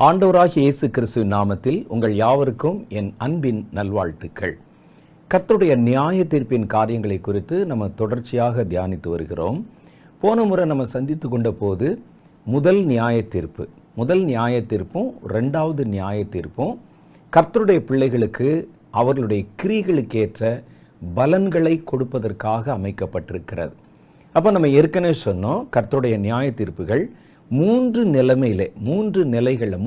ஆண்டவராகிய இயேசு கிறிஸ்துவின் நாமத்தில் உங்கள் யாவருக்கும் என் அன்பின் நல்வாழ்த்துக்கள். கர்த்தருடைய நியாய தீர்ப்பின் காரியங்களை குறித்து நம்ம தொடர்ச்சியாக தியானித்து வருகிறோம். போன முறை நம்ம சந்தித்து கொண்ட போது முதல் நியாய தீர்ப்பும் ரெண்டாவது நியாய தீர்ப்பும் கர்த்தருடைய பிள்ளைகளுக்கு அவர்களுடைய கிரியைகளுக்கேற்ற பலன்களை கொடுப்பதற்காக அமைக்கப்பட்டிருக்கிறது. அப்போ நம்ம ஏற்கனவே சொன்னோம், கர்த்தருடைய நியாய தீர்ப்புகள் மூன்று நிலைகளில்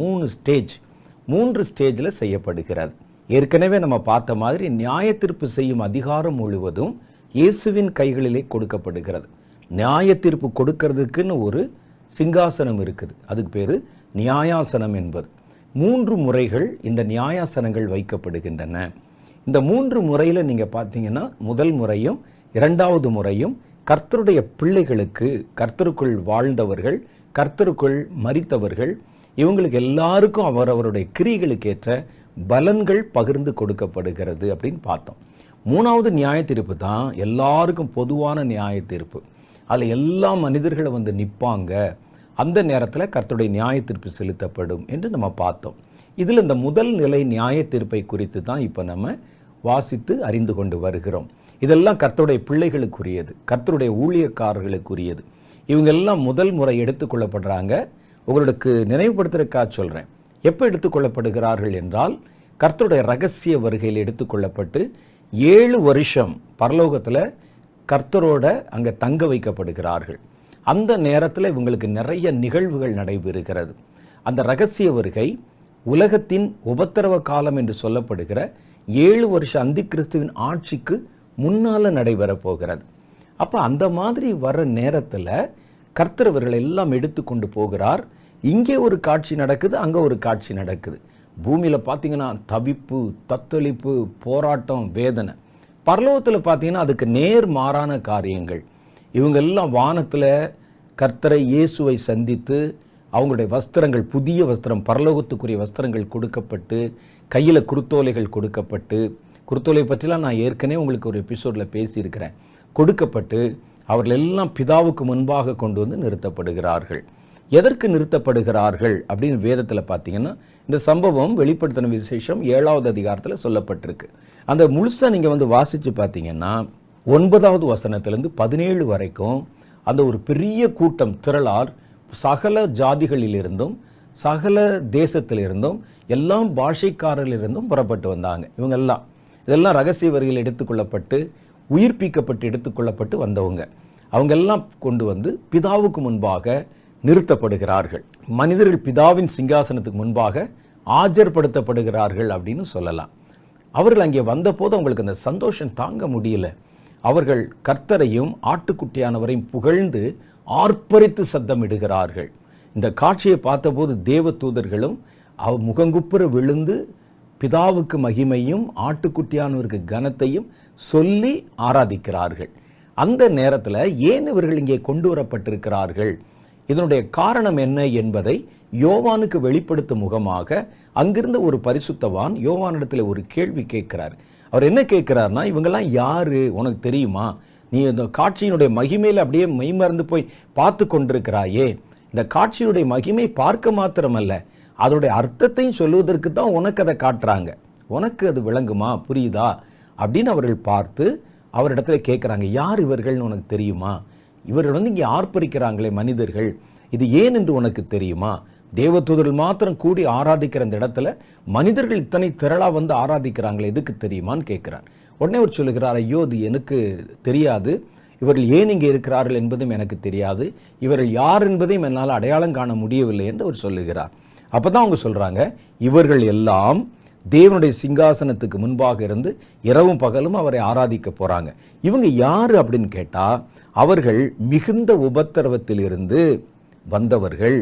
மூன்று ஸ்டேஜில் செய்யப்படுகிறது. ஏற்கனவே நம்ம பார்த்த மாதிரி நியாய தீர்ப்பு செய்யும் அதிகாரம் முழுவதும் இயேசுவின் கைகளிலே கொடுக்கப்படுகிறது. நியாய தீர்ப்பு கொடுக்கறதுக்குன்னு ஒரு சிங்காசனம் இருக்குது, அதுக்கு பேர் நியாயாசனம் என்பது. 3 முறைகள் இந்த நியாயாசனங்கள் வைக்கப்படுகின்றன. இந்த 3 முறையில் நீங்கள் பார்த்தீங்கன்னா முதல் முறையும் இரண்டாவது முறையும் கர்த்தருடைய பிள்ளைகளுக்கு, கர்த்தருக்குள் வாழ்ந்தவர்கள், கர்த்தருக்குள் மரித்தவர்கள், இவங்களுக்கு எல்லாருக்கும் அவரவருடைய கிரியைகளுக்கேற்ற பலன்கள் பகிர்ந்து கொடுக்கப்படுகிறது அப்படின்னு பார்த்தோம். 3வது நியாய தீர்ப்பு தான் எல்லாருக்கும் பொதுவான நியாய தீர்ப்பு. அதில் எல்லா மனிதர்களும் வந்து நிற்பாங்க. அந்த நேரத்தில் கர்த்தருடைய நியாய தீர்ப்பு செலுத்தப்படும் என்று நம்ம பார்த்தோம். இதில் இந்த முதல் நிலை நியாய தீர்ப்பை குறித்து தான் இப்போ நம்ம வாசித்து அறிந்து கொண்டு வருகிறோம். இதெல்லாம் கர்த்தருடைய பிள்ளைகளுக்குரியது, கர்த்தருடைய ஊழியக்காரர்களுக்குரியது. இவங்க எல்லாம் முதல் முறை எடுத்துக்கொள்ளப்படுறாங்க. உங்களுக்கு நினைவுபடுத்துறதுக்காக சொல்கிறேன். எப்போ எடுத்துக்கொள்ளப்படுகிறார்கள் என்றால், கர்த்தருடைய ரகசிய வருகையில் எடுத்துக்கொள்ளப்பட்டு 7 வருஷம் பரலோகத்தில் கர்த்தரோட அங்கே தங்க வைக்கப்படுகிறார்கள். அந்த நேரத்தில் இவங்களுக்கு நிறைய நிகழ்வுகள் நடைபெறுகிறது. அந்த ரகசிய வருகை உலகத்தின் உபத்திரவ காலம் என்று சொல்லப்படுகிற 7 வருஷ அந்தி கிறிஸ்துவின் ஆட்சிக்கு முன்னால் நடைபெற போகிறது. அப்போ அந்த மாதிரி வர நேரத்தில் கர்த்தர் அவர்கள் எல்லாம் எடுத்து கொண்டு போகிறார். இங்கே ஒரு காட்சி நடக்குது, அங்கே ஒரு காட்சி நடக்குது. பூமியில் பார்த்தீங்கன்னா தவிப்பு, தத்தளிப்பு, போராட்டம், வேதனை. பரலோகத்தில் பார்த்தீங்கன்னா அதுக்கு நேர் மாறான காரியங்கள். இவங்க எல்லாம் வானத்தில் கர்த்தரை இயேசுவை சந்தித்து அவங்களுடைய வஸ்திரங்கள், புதிய வஸ்திரம், பரலோகத்துக்குரிய வஸ்திரங்கள் கொடுக்கப்பட்டு, கையில் குருத்தோலைகள் கொடுக்கப்பட்டு, குருத்தோலை பற்றிலாம் நான் ஏற்கனவே உங்களுக்கு ஒரு எபிசோடில் பேசியிருக்கிறேன். கொடுக்கப்பட்டு அவர்கள் எல்லாம் பிதாவுக்கு முன்பாக கொண்டு வந்து நிறுத்தப்படுகிறார்கள். எதற்கு நிறுத்தப்படுகிறார்கள் அப்படின்னு வேதத்தில் பார்த்தீங்கன்னா, இந்த சம்பவம் வெளிப்படுத்தின விசேஷம் 7வது அதிகாரத்தில் சொல்லப்பட்டிருக்கு. அந்த முழுசாக நீங்கள் வந்து வாசித்து பார்த்தீங்கன்னா 9வது வசனத்திலேருந்து 17 வரைக்கும் அந்த ஒரு பெரிய கூட்டம் திரளார் சகல ஜாதிகளிலிருந்தும் சகல தேசத்திலிருந்தும் எல்லாம் பாஷைக்காரர்களிருந்தும் புறப்பட்டு வந்தாங்க. இவங்கெல்லாம் இதெல்லாம் ரகசிய வரியில் எடுத்துக்கொள்ளப்பட்டு உயிர்ப்பிக்கப்பட்டு எடுத்துக்கொள்ளப்பட்டு வந்தவங்க. அவங்கெல்லாம் கொண்டு வந்து பிதாவுக்கு முன்பாக நிறுத்தப்படுகிறார்கள். மனிதர்கள் பிதாவின் சிங்காசனத்துக்கு முன்பாக ஆஜர்படுத்தப்படுகிறார்கள் அப்படின்னு சொல்லலாம். அவர்கள் அங்கே வந்தபோது அவங்களுக்கு அந்த சந்தோஷம் தாங்க முடியல. அவர்கள் கர்த்தரையும் ஆட்டுக்குட்டியானவரையும் புகழ்ந்து ஆர்ப்பரித்து சத்தமிடுகிறார்கள். இந்த காட்சியை பார்த்தபோது தேவ தூதர்களும் முகங்குப்புற விழுந்து பிதாவுக்கு மகிமையும் ஆட்டுக்குட்டியானவருக்கு கனத்தையும் சொல்லி ஆராதிக்கிறார்கள். அந்த நேரத்தில் ஏன் இவர்கள் இங்கே கொண்டு வரப்பட்டிருக்கிறார்கள், இதனுடைய காரணம் என்ன என்பதை யோவானுக்கு வெளிப்படுத்தும் முகமாக அங்கிருந்த ஒரு பரிசுத்தவான் யோவானிடத்தில் ஒரு கேள்வி கேட்கிறார். அவர் என்ன கேட்கிறார்னா, இவங்கெல்லாம் யாரு உனக்கு தெரியுமா? நீ இந்த காட்சியினுடைய மகிமையில் அப்படியே மெய்மறந்து போய் பார்த்து கொண்டிருக்கிறாயே, இந்த காட்சியினுடைய மகிமை பார்க்க மாத்திரமல்ல, அதோடைய அர்த்தத்தையும் சொல்லுவதற்கு தான் உனக்கு அதை காட்டுறாங்க. உனக்கு அது விளங்குமா, புரியுதா அப்படின்னு அவர்கள் பார்த்து அவரிடத்துல கேட்குறாங்க. யார் இவர்கள்னு உனக்கு தெரியுமா? இவர்கள் வந்து இங்கே ஆர்ப்பரிக்கிறாங்களே மனிதர்கள், இது ஏன் என்று உனக்கு தெரியுமா? தேவதூதர்கள் மாத்திரம் கூடி ஆராதிக்கிற இந்த இடத்துல மனிதர்கள் இத்தனை திரளாக வந்து ஆராதிக்கிறாங்களே, எதுக்கு தெரியுமான்னு கேட்குறார். உடனே அவர் சொல்லுகிறார், ஐயோ இது எனக்கு தெரியாது, இவர்கள் ஏன் இங்கே இருக்கிறார்கள் என்பதும் எனக்கு தெரியாது, இவர்கள் யார் என்பதையும் என்னால் அடையாளம் காண முடியவில்லை என்று அவர் சொல்லுகிறார். அப்போ தான் அவங்க சொல்கிறாங்க, இவர்கள் எல்லாம் தேவனுடைய சிங்காசனத்துக்கு முன்பாக இருந்து இரவும் பகலும் அவரை ஆராதிக்க போகிறாங்க. இவங்க யார் அப்படின்னு கேட்டால், அவர்கள் மிகுந்த உபத்திரவத்தில் இருந்து வந்தவர்கள்.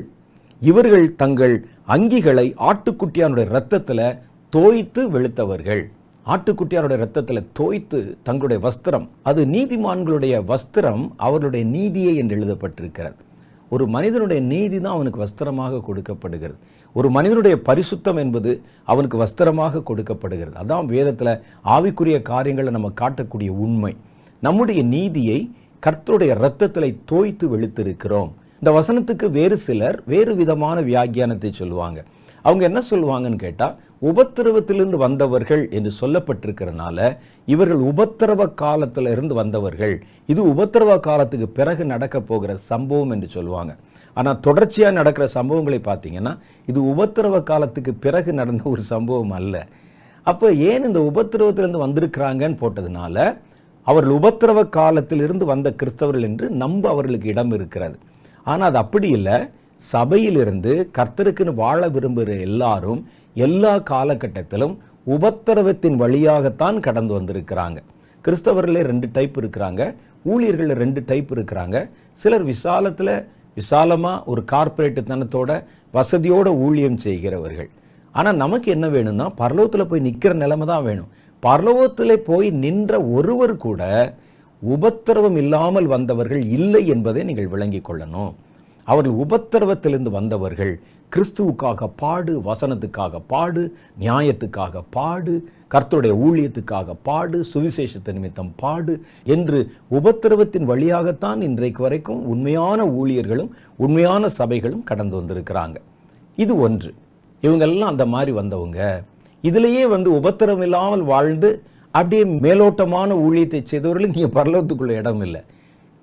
இவர்கள் தங்கள் அங்கிகளை ஆட்டுக்குட்டியானுடைய இரத்தத்தில் தோய்த்து வெளுத்தவர்கள். ஆட்டுக்குட்டியாருடைய இரத்தத்தில் தோய்த்து தங்களுடைய வஸ்திரம், அது நீதிமான்களுடைய வஸ்திரம், அவர்களுடைய நீதியை என்று எழுதப்பட்டிருக்கிறது. ஒரு மனிதனுடைய நீதி தான் அவனுக்கு வஸ்திரமாக கொடுக்கப்படுகிறது. ஒரு மனிதனுடைய பரிசுத்தம் என்பது அவனுக்கு வஸ்திரமாக கொடுக்கப்படுகிறது. அதான் வேதத்தில் ஆவிக்குரிய காரியங்களை நம்ம காட்டக்கூடிய உண்மை. நம்முடைய நீதியை கர்த்தருடைய இரத்தத்தில் தோய்த்து வெளுத்திருக்கிறோம். இந்த வசனத்துக்கு வேறு சிலர் வேறு விதமான வியாக்கியானத்தை சொல்லுவாங்க. அவங்க என்ன சொல்லுவாங்கன்னு கேட்டால், உபத்திரவத்திலிருந்து வந்தவர்கள் என்று சொல்லப்பட்டிருக்கிறதுனால இவர்கள் உபத்திரவ காலத்தில் இருந்து வந்தவர்கள், இது உபத்திரவ காலத்துக்கு பிறகு நடக்க போகிற சம்பவம் என்று சொல்லுவாங்க. ஆனால் தொடர்ச்சியாக நடக்கிற சம்பவங்களை பார்த்தீங்கன்னா இது உபத்திரவ காலத்துக்கு பிறகு நடந்த ஒரு சம்பவம் அல்ல. அப்போ ஏன் இந்த உபத்திரவத்திலிருந்து வந்திருக்கிறாங்கன்னு போட்டதுனால அவர்கள் உபத்திரவ காலத்திலிருந்து வந்த கிறிஸ்தவர்கள் என்று நம்ப அவர்களுக்கு இடம் இருக்கிறது. ஆனால் அது அப்படி இல்லை. சபையிலிருந்து கர்த்தருக்குன்னு வாழ விரும்புகிற எல்லாரும் எல்லா காலகட்டத்திலும் உபத்திரவத்தின் வழியாகத்தான் கடந்து வந்திருக்கிறாங்க. கிறிஸ்தவர்களே 2 டைப் இருக்கிறாங்க, ஊழியர்களில் 2 டைப் இருக்கிறாங்க. சிலர் விசாலமாக ஒரு கார்ப்பரேட் தனத்தோட வசதியோட ஊழியம் செய்கிறவர்கள். ஆனால் நமக்கு என்ன வேணும்னா பரலோகத்தில் போய் நிற்கிற நிலைமை தான் வேணும். பரலோகத்தில் போய் நின்ற ஒருவர் கூட உபத்திரவம் இல்லாமல் வந்தவர்கள் இல்லை என்பதை நீங்கள் விளங்கிக் கொள்ளணும். அவர்கள் உபத்திரவத்திலிருந்து வந்தவர்கள். கிறிஸ்துவுக்காக பாடு, வசனத்துக்காக பாடு, நியாயத்துக்காக பாடு, கர்த்தருடைய ஊழியத்துக்காக பாடு, சுவிசேஷத்து நிமித்தம் பாடு என்று உபத்திரவத்தின் வழியாகத்தான் இன்றைக்கு வரைக்கும் உண்மையான ஊழியர்களும் உண்மையான சபைகளும் கடந்து வந்திருக்கிறாங்க. இது ஒன்று. இவங்கெல்லாம் அந்த மாதிரி வந்தவங்க. இதிலேயே உபத்திரம் இல்லாமல் வாழ்ந்து அப்படியே மேலோட்டமான ஊழியத்தை செய்தவர்களுக்கு இங்கே பரலோகத்துக்குள்ள இடம் இல்லை.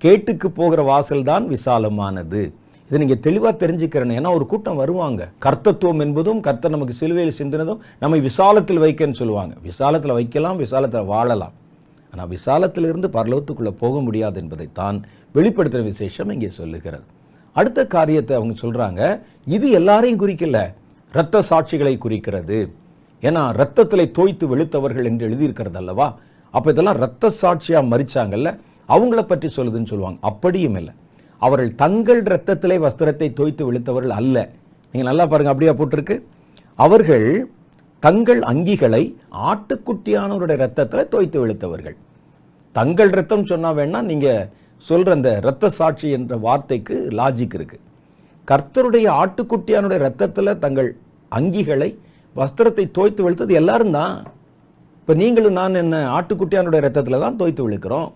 கேட்டுக்கு போகிற வாசல் தான் விசாலமானது. இதை நீங்கள் தெளிவாக தெரிஞ்சுக்கிறேன். ஏன்னா ஒரு கூட்டம் வருவாங்க, கர்த்தத்துவம் என்பதும் கர்த்தர் நமக்கு சிலுவையில் சிந்தினதும் நம்மை விசாலத்தில் வைக்கன்னு சொல்லுவாங்க. விசாலத்தில் வைக்கலாம், விசாலத்தில் வாழலாம். ஆனால் விசாலத்திலிருந்து பரலோகத்துக்குள்ளே போக முடியாது என்பதைத்தான் வெளிப்படுத்துகிற விசேஷம் இங்கே சொல்லுகிறது. அடுத்த காரியத்தை அவங்க சொல்கிறாங்க, இது எல்லாரையும் குறிக்கல, இரத்த சாட்சிகளை குறிக்கிறது. ஏன்னா இரத்தத்தில் தோய்த்து வெளுத்தவர்கள் என்று எழுதியிருக்கிறது அல்லவா. அப்போ இதெல்லாம் இரத்த சாட்சியாக மரிச்சாங்கல்ல, அவங்கள பற்றி சொல்லுதுன்னு சொல்லுவாங்க. அப்படியும் இல்லை. அவர்கள் தங்கள் இரத்தத்திலே வஸ்திரத்தை தோய்த்து வெளுத்தவர்கள் அல்ல. நீங்கள் நல்லா பாருங்கள், அப்படியே போட்டிருக்கு. அவர்கள் தங்கள் அங்கிகளை ஆட்டுக்குட்டியானவருடைய இரத்தத்தில் தோய்த்து வெளுத்தவர்கள். தங்கள் இரத்தம் சொன்னால் வேணா நீங்கள் சொல்கிற அந்த இரத்த சாட்சி என்ற வார்த்தைக்கு லாஜிக் இருக்குது. கர்த்தருடைய ஆட்டுக்குட்டியானுடைய இரத்தத்தில் தங்கள் அங்கிகளை வஸ்திரத்தை தோய்த்து வெளுத்தது எல்லாரும் தான். இப்போ நீங்களும் நான் என்ன ஆட்டுக்குட்டியானுடைய இரத்தத்தில் தான் தோய்த்து வெளுக்கிறோம்.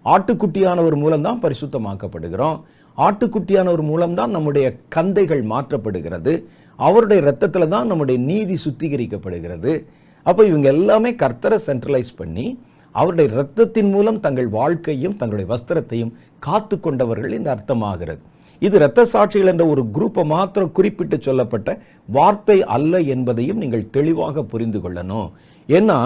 ஆட்டுக்குட்டியானவர் மூலம்தான் பரிசுத்தமாக்கப்படுகிறோம். ஆட்டுக்குட்டியானவர் மூலம்தான் நம்முடைய கந்தைகள் மாற்றப்படுகிறது. அவருடைய இரத்தத்தில் தான் நம்முடைய நீதி சுத்திகரிக்கப்படுகிறது. அப்போ இவங்க எல்லாமே கர்த்தரை சென்ட்ரலைஸ் பண்ணி அவருடைய இரத்தத்தின் மூலம் தங்கள் வாழ்க்கையும் தங்களுடைய வஸ்திரத்தையும் காத்து கொண்டவர்கள் இந்த அர்த்தமாகிறது. இது இரத்த சாட்சிகள் என்ற ஒரு குரூப்பை மாத்திரம் குறிப்பிட்டு சொல்லப்பட்ட வார்த்தை அல்ல என்பதையும் நீங்கள் தெளிவாக புரிந்து கொள்ளணும். ஏன்னா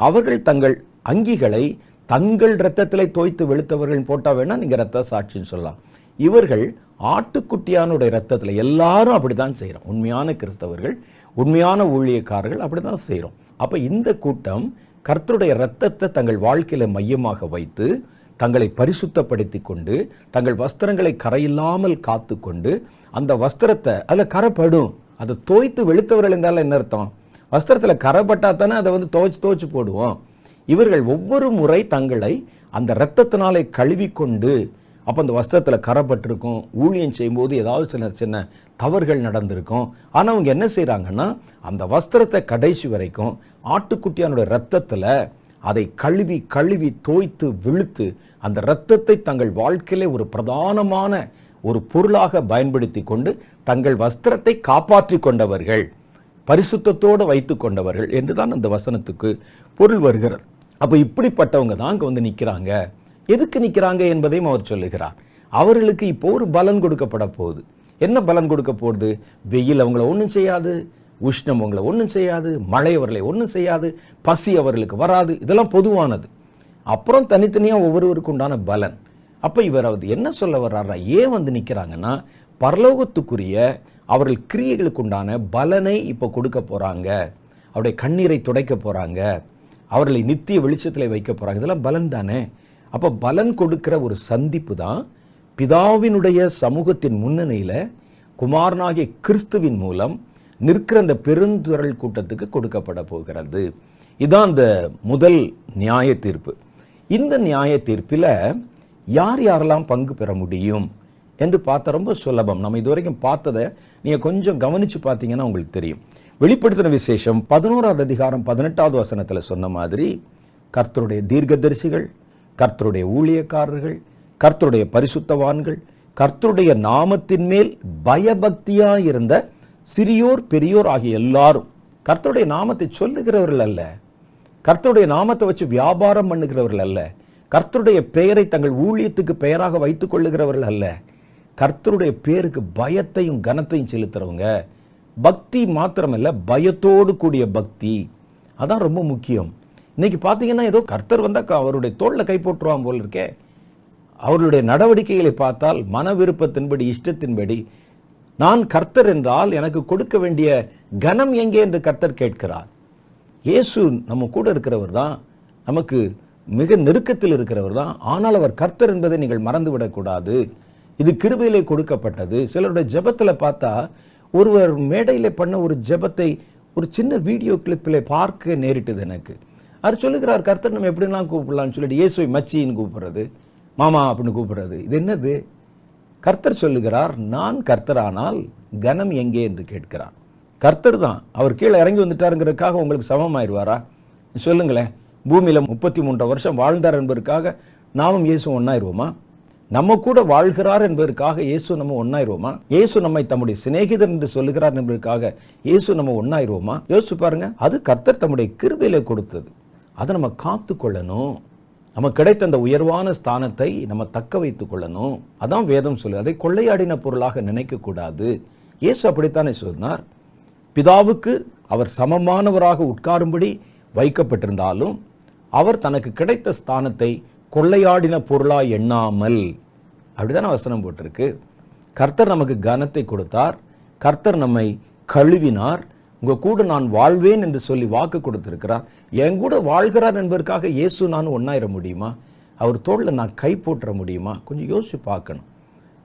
அவர்கள் தங்கள் அங்கிகளை தங்கள் இரத்தத்திலே தோய்த்து வெளுத்தவர்கள் போட்டால் வேணா நீங்கள் இரத்த சாட்சின்னு சொல்லலாம். இவர்கள் ஆட்டுக்குட்டியானுடைய இரத்தத்தில், எல்லாரும் அப்படிதான் செய்கிறோம். உண்மையான கிறிஸ்தவர்கள், உண்மையான ஊழியக்காரர்கள் அப்படிதான் செய்கிறோம். அப்போ இந்த கூட்டம் கர்த்தருடைய இரத்தத்தை தங்கள் வாழ்க்கையில மையமாக வைத்து தங்களை பரிசுத்தப்படுத்தி கொண்டு தங்கள் வஸ்திரங்களை கரையில்லாமல் காத்து கொண்டு அந்த வஸ்திரத்தை அதில் கரைப்படும், அதை தோய்த்து வெளுத்தவர்கள் இருந்தாலும் என்ன அர்த்தம்? வஸ்திரத்தில் கரைப்பட்டா தானே அதை துவைச்சு போடுவோம். இவர்கள் ஒவ்வொரு முறை தங்களை அந்த இரத்தத்தினாலே கழுவி கொண்டு, அப்போ அந்த வஸ்திரத்தில் கரைப்பட்டிருக்கும், ஊழியம் செய்யும்போது ஏதாவது சின்ன சின்ன தவறுகள் நடந்திருக்கும். ஆனால் அவங்க என்ன செய்கிறாங்கன்னா அந்த வஸ்திரத்தை கடைசி வரைக்கும் ஆட்டுக்குட்டியானுடைய இரத்தத்தில் அதை கழுவி கழுவி தோய்த்து வெளுத்து அந்த இரத்தத்தை தங்கள் வாழ்க்கையிலே ஒரு பிரதானமான ஒரு பொருளாக பயன்படுத்தி கொண்டு தங்கள் வஸ்திரத்தை காப்பாற்றி கொண்டவர்கள், பரிசுத்தத்தோடு வைத்து கொண்டவர்கள் என்றுதான் அந்த வசனத்துக்கு பொருள் வருகிறது. அப்போ இப்படிப்பட்டவங்க தான் அங்கே நிற்கிறாங்க. எதுக்கு நிற்கிறாங்க என்பதையும் அவர் சொல்லுகிறார். அவர்களுக்கு இப்போ ஒரு பலன் கொடுக்கப்பட போகுது. என்ன பலன் கொடுக்க போகுது? வெயில் அவங்கள ஒன்றும் செய்யாது, உஷ்ணம் அவங்களை ஒன்றும் செய்யாது, மழை அவர்களை ஒன்றும் செய்யாது, பசி அவர்களுக்கு வராது. இதெல்லாம் பொதுவானது. அப்புறம் தனித்தனியாக ஒவ்வொருவருக்கு உண்டான பலன். அப்போ இவர் என்ன சொல்ல வர்றாருன்னா, ஏன் நிற்கிறாங்கன்னா பரலோகத்துக்குரிய அவர்கள் கிரியைகளுக்கு உண்டான பலனை இப்போ கொடுக்க போகிறாங்க. அவருடைய கண்ணீரை துடைக்க போகிறாங்க, அவர்களை நித்திய வெளிச்சத்தில் வைக்க போகிறாங்க. இதெல்லாம் பலன் தானே. அப்போ பலன் கொடுக்கிற ஒரு சந்திப்பு தான் பிதாவினுடைய சமூகத்தின் முன்னணியில் குமாரனாகிய கிறிஸ்துவின் மூலம் நிற்கிற அந்த பெருந்துரல் கூட்டத்துக்கு கொடுக்கப்பட போகிறது. இதான் அந்த முதல் நியாய தீர்ப்பு. இந்த நியாய தீர்ப்பில் யார் யாரெல்லாம் பங்கு பெற முடியும் என்று பார்த்தா ரொம்ப சுலபம். நம்ம இதுவரைக்கும் பார்த்ததை நீங்கள் கொஞ்சம் கவனித்து பார்த்தீங்கன்னா உங்களுக்கு தெரியும். வெளிப்படுத்தின விசேஷம் 11வது அதிகாரம் 18வது வசனத்தில் சொன்ன மாதிரி கர்த்தருடைய தீர்க்கதரிசிகள், கர்த்தருடைய ஊழியக்காரர்கள், கர்த்தருடைய பரிசுத்தவான்கள், கர்த்தருடைய நாமத்தின் மேல் பயபக்தியாக இருந்த சிறியோர் பெரியோர் ஆகிய எல்லாரும் கர்த்தருடைய நாமத்தை சொல்லுகிறவர்கள் அல்ல, கர்த்தருடைய நாமத்தை வச்சு வியாபாரம் பண்ணுகிறவர்கள் அல்ல, கர்த்தருடைய பெயரை தங்கள் ஊழியத்துக்கு பெயராக வைத்துக் கொள்ளுகிறவர்கள் அல்ல, கர்த்தருடைய பேருக்கு பயத்தையும் கனத்தையும் செலுத்துறவங்க. பக்தி மாத்திரமல்ல, பயத்தோடு கூடிய பக்தி, அதான் ரொம்ப முக்கியம். இன்னைக்கு பார்த்தீங்கன்னா ஏதோ கர்த்தர் வந்தால் அவருடைய தோளில் கை போட்டுருவான் போல் இருக்கே. அவர்களுடைய நடவடிக்கைகளை பார்த்தால் மன விருப்பத்தின்படி, இஷ்டத்தின்படி, நான் கர்த்தர் என்றால் எனக்கு கொடுக்க வேண்டிய கனம் எங்கே என்று கர்த்தர் கேட்கிறார். இயேசு நம்ம கூட இருக்கிறவர் தான், நமக்கு மிக நெருக்கத்தில் இருக்கிறவர் தான். ஆனால் அவர் கர்த்தர் என்பதை நீங்கள் மறந்துவிடக்கூடாது. இது கிருபையிலே கொடுக்கப்பட்டது. சிலருடைய ஜெபத்தில் பார்த்தா ஒருவர் மேடையில் பண்ண ஒரு ஜெபத்தை ஒரு சின்ன வீடியோ கிளிப்பில் பார்க்க நேரிட்டது எனக்கு. அவர் சொல்லுகிறார், கர்த்தர் நம்ம எப்படிலாம் கூப்பிடலாம்னு சொல்லிட்டு இயேசுவை மச்சின்னு கூப்பிடுறது, மாமா அப்படின்னு கூப்பிடுறது, இது என்னது? கர்த்தர் சொல்லுகிறார், நான் கர்த்தரானால் கனம் எங்கே என்று கேட்கிறார். கர்த்தர் தான், அவர் கீழே இறங்கி வந்துட்டாருங்கிறதுக்காக உங்களுக்கு சமமாயிருவாரா? சொல்லுங்களேன். பூமியில் 33 வருஷம் வாழ்ந்தார் என்பதற்காக நாமும் இயேசு ஒன்னாயிருவோமா? நம்ம கூட வாழ்கிறார் என்பதற்காக இயேசு நம்ம ஒன்னாயிருவோமா? இயேசு நம்மை தம்முடைய சிநேகிதர் என்று சொல்லுகிறார் என்பதற்காக இயேசு நம்ம ஒன்னாயிருவோமா? யோசிச்சு பாருங்க. அது கர்த்தர் தம்முடைய கிருபையிலே கொடுத்தது. அதை நம்ம காத்து கொள்ளணும். நம்ம கிடைத்த அந்த உயர்வான ஸ்தானத்தை நம்ம தக்க வைத்துக் கொள்ளணும். அதான் வேதம் சொல்லு. அதை கொள்ளையாடின பொருளாக நினைக்க கூடாது. இயேசு அப்படித்தானே சொன்னார். பிதாவுக்கு அவர் சமமானவராக உட்காரும்படி வைக்கப்பட்டிருந்தாலும் அவர் தனக்கு கிடைத்த ஸ்தானத்தை கொள்ளையாடின பொருளா எண்ணாமல், அப்படிதான வசனம் போட்டிருக்கு. கர்த்தர் நமக்கு கனத்தை கொடுத்தார், கர்த்தர் நம்மை கழுவினார், உங்க கூட நான் வாழ்வேன் என்று சொல்லி வாக்கு கொடுத்திருக்கிறார். என் கூட வாழ்கிறார் என்பதற்காக இயேசு நான் ஒன்னாயிர முடியுமா? அவர் தோளில் நான் கை போட்டுற முடியுமா? கொஞ்சம் யோசிச்சு பார்க்கணும்.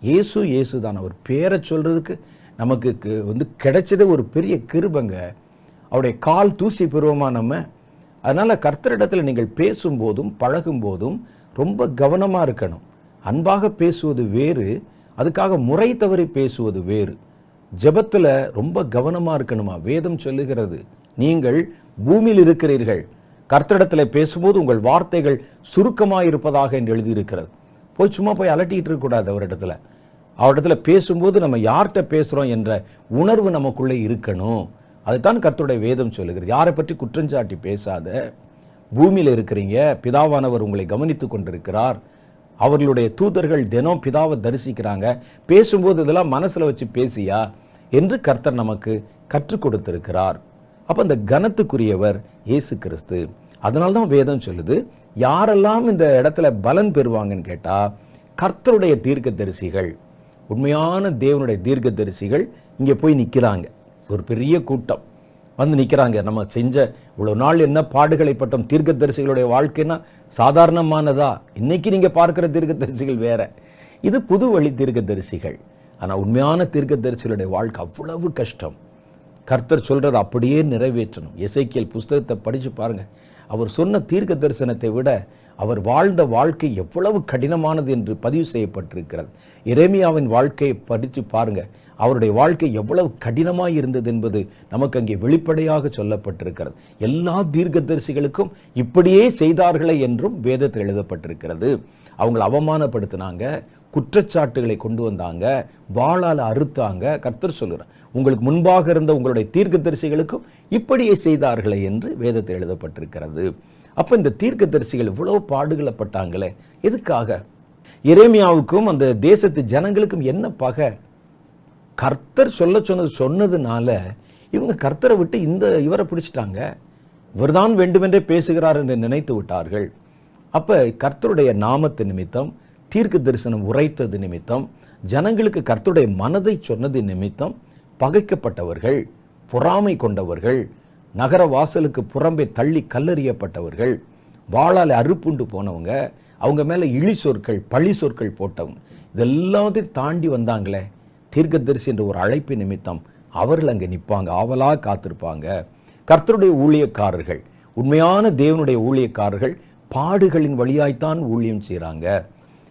இயேசு இயேசு தான். அவர் பேரை சொல்றதுக்கு நமக்கு கிடைச்சதே ஒரு பெரிய கிருபங்க. அவருடைய கால் தூசி பெறுவோமா நம்ம? அதனால கர்த்தரிடத்தில் நீங்கள் பேசும்போதும் பழகும் போதும் ரொம்ப கவனமா இருக்கணும். அன்பாக பேசுவது வேறு, அதுக்காக முறை தவறி பேசுவது வேறு. ஜெபத்துல ரொம்ப கவனமா இருக்கணுமா? வேதம் சொல்லுகிறது, நீங்கள் பூமியில் இருக்கிறீர்கள், கர்த்தரிடத்தில் பேசும்போது உங்கள் வார்த்தைகள் சுருக்கமாக இருப்பதாக என்று எழுதியிருக்கிறது. சும்மா போய் அலட்டிட்டு இருக்கக்கூடாது. அவரிடத்துல பேசும்போது நம்ம யார்கிட்ட பேசுறோம் என்ற உணர்வு நமக்குள்ளே இருக்கணும். அதுதான் கர்த்தருடைய வேதம் சொல்லுகிறது. யாரை பற்றி குற்றஞ்சாட்டி பேசாத. பூமியில் இருக்கிறீங்க, பிதாவானவர் உங்களை கவனித்து கொண்டிருக்கிறார். அவர்களுடைய தூதர்கள் தினம் பிதாவை தரிசிக்கிறாங்க. பேசும்போது இதெல்லாம் மனசுல வச்சு பேசியா என்று கர்த்தர் நமக்கு கற்றுக் கொடுத்திருக்கிறார். அப்ப இந்த கனத்துக்குரியவர் இயேசு கிறிஸ்து. அதனால்தான் வேதம் சொல்லுது, யாரெல்லாம் இந்த இடத்துல பலன் பெறுவாங்கன்னு கேட்டா, கர்த்தருடைய தீர்க்கதரிசிகள், உண்மையான தேவனுடைய தீர்க்கதரிசிகள் இங்கே போய் நிற்கிறாங்க. ஒரு பெரிய கூட்டம் வந்து நிற்கிறாங்க. நம்ம செஞ்ச இவ்வளவு நாள் என்ன பாடுகளை பட்டோம். தீர்க்கதரிசிகளுடைய வாழ்க்கைன்னா சாதாரணமானதா? இன்னைக்கு நீங்க பார்க்கிற தீர்க்கதரிசிகள் வேற, இது புது வழி தீர்க்கதரிசிகள். ஆனா உண்மையான தீர்க்கதரிசிகளுடைய வாழ்க்கை அவ்வளவு கஷ்டம். கர்த்தர் சொல்றதை அப்படியே நிறைவேற்றணும். எசேக்கியேல் புஸ்தகத்தை படிச்சு பாருங்க. அவர் சொன்ன தீர்க்க தரிசனத்தை விட அவர் வாழ்ந்த வாழ்க்கை எவ்வளவு கடினமானது என்று பதிவு செய்யப்பட்டிருக்கிறது. எரேமியாவின் வாழ்க்கையை படித்து பாருங்க. அவருடைய வாழ்க்கை எவ்வளவு கடினமாய் இருந்தது என்பது நமக்கு அங்கே வெளிப்படையாக சொல்லப்பட்டிருக்கிறது. எல்லா தீர்க்கதரிசிகளுக்கும் இப்படியே செய்தார்களே என்றும் வேதத்தில் எழுதப்பட்டிருக்கிறது. அவங்களை அவமானப்படுத்தினாங்க, குற்றச்சாட்டுகளை கொண்டு வந்தாங்க, வாளால் அறுத்தாங்க. கர்த்தர் சொல்கிறார், உங்களுக்கு முன்பாக இருந்த உங்களுடைய தீர்க்கதரிசிகளுக்கும் இப்படியே செய்தார்களே என்று வேதத்தில் எழுதப்பட்டிருக்கிறது. அப்ப இந்த தீர்க்கதரிசிகள் இவ்வளவு பாடுகளப்பட்டாங்களே, எதுக்காக? எரேமியாவுக்கும் அந்த தேசத்து ஜனங்களுக்கும் என்ன பகை? கர்த்தர் சொன்னதுனால இவங்க கர்த்தரை விட்டு இவரை பிடிச்சிட்டாங்க. இவர்தான் வேண்டுமென்றே பேசுகிறார் என்று நினைத்து விட்டார்கள். அப்ப கர்த்தருடைய நாமத்து நிமித்தம், தீர்க்க தரிசனம் உரைத்தது நிமித்தம், ஜனங்களுக்கு கர்த்தருடைய மனதை சொன்னது நிமித்தம் பகைக்கப்பட்டவர்கள், பொறாமை கொண்டவர்கள், நகர வாசலுக்கு புறம்பே தள்ளி கல்லெறியப்பட்டவர்கள், வாளால் அறுப்புண்டு போனவங்க, அவங்க மேல இழி சொற்கள் பழி சொற்கள் போட்டவங்க, இதெல்லாத்தையும் தாண்டி வந்தாங்களே தீர்க்கதரிசி என்ற ஒரு அழைப்பு நிமித்தம் அவர்கள் அங்கே நிற்பாங்க, ஆவலா காத்திருப்பாங்க. கர்த்தருடைய ஊழியக்காரர்கள், உண்மையான தேவனுடைய ஊழியக்காரர்கள் பாடுகளின் வழியாய்த்தான் ஊழியம் செய்கிறாங்க.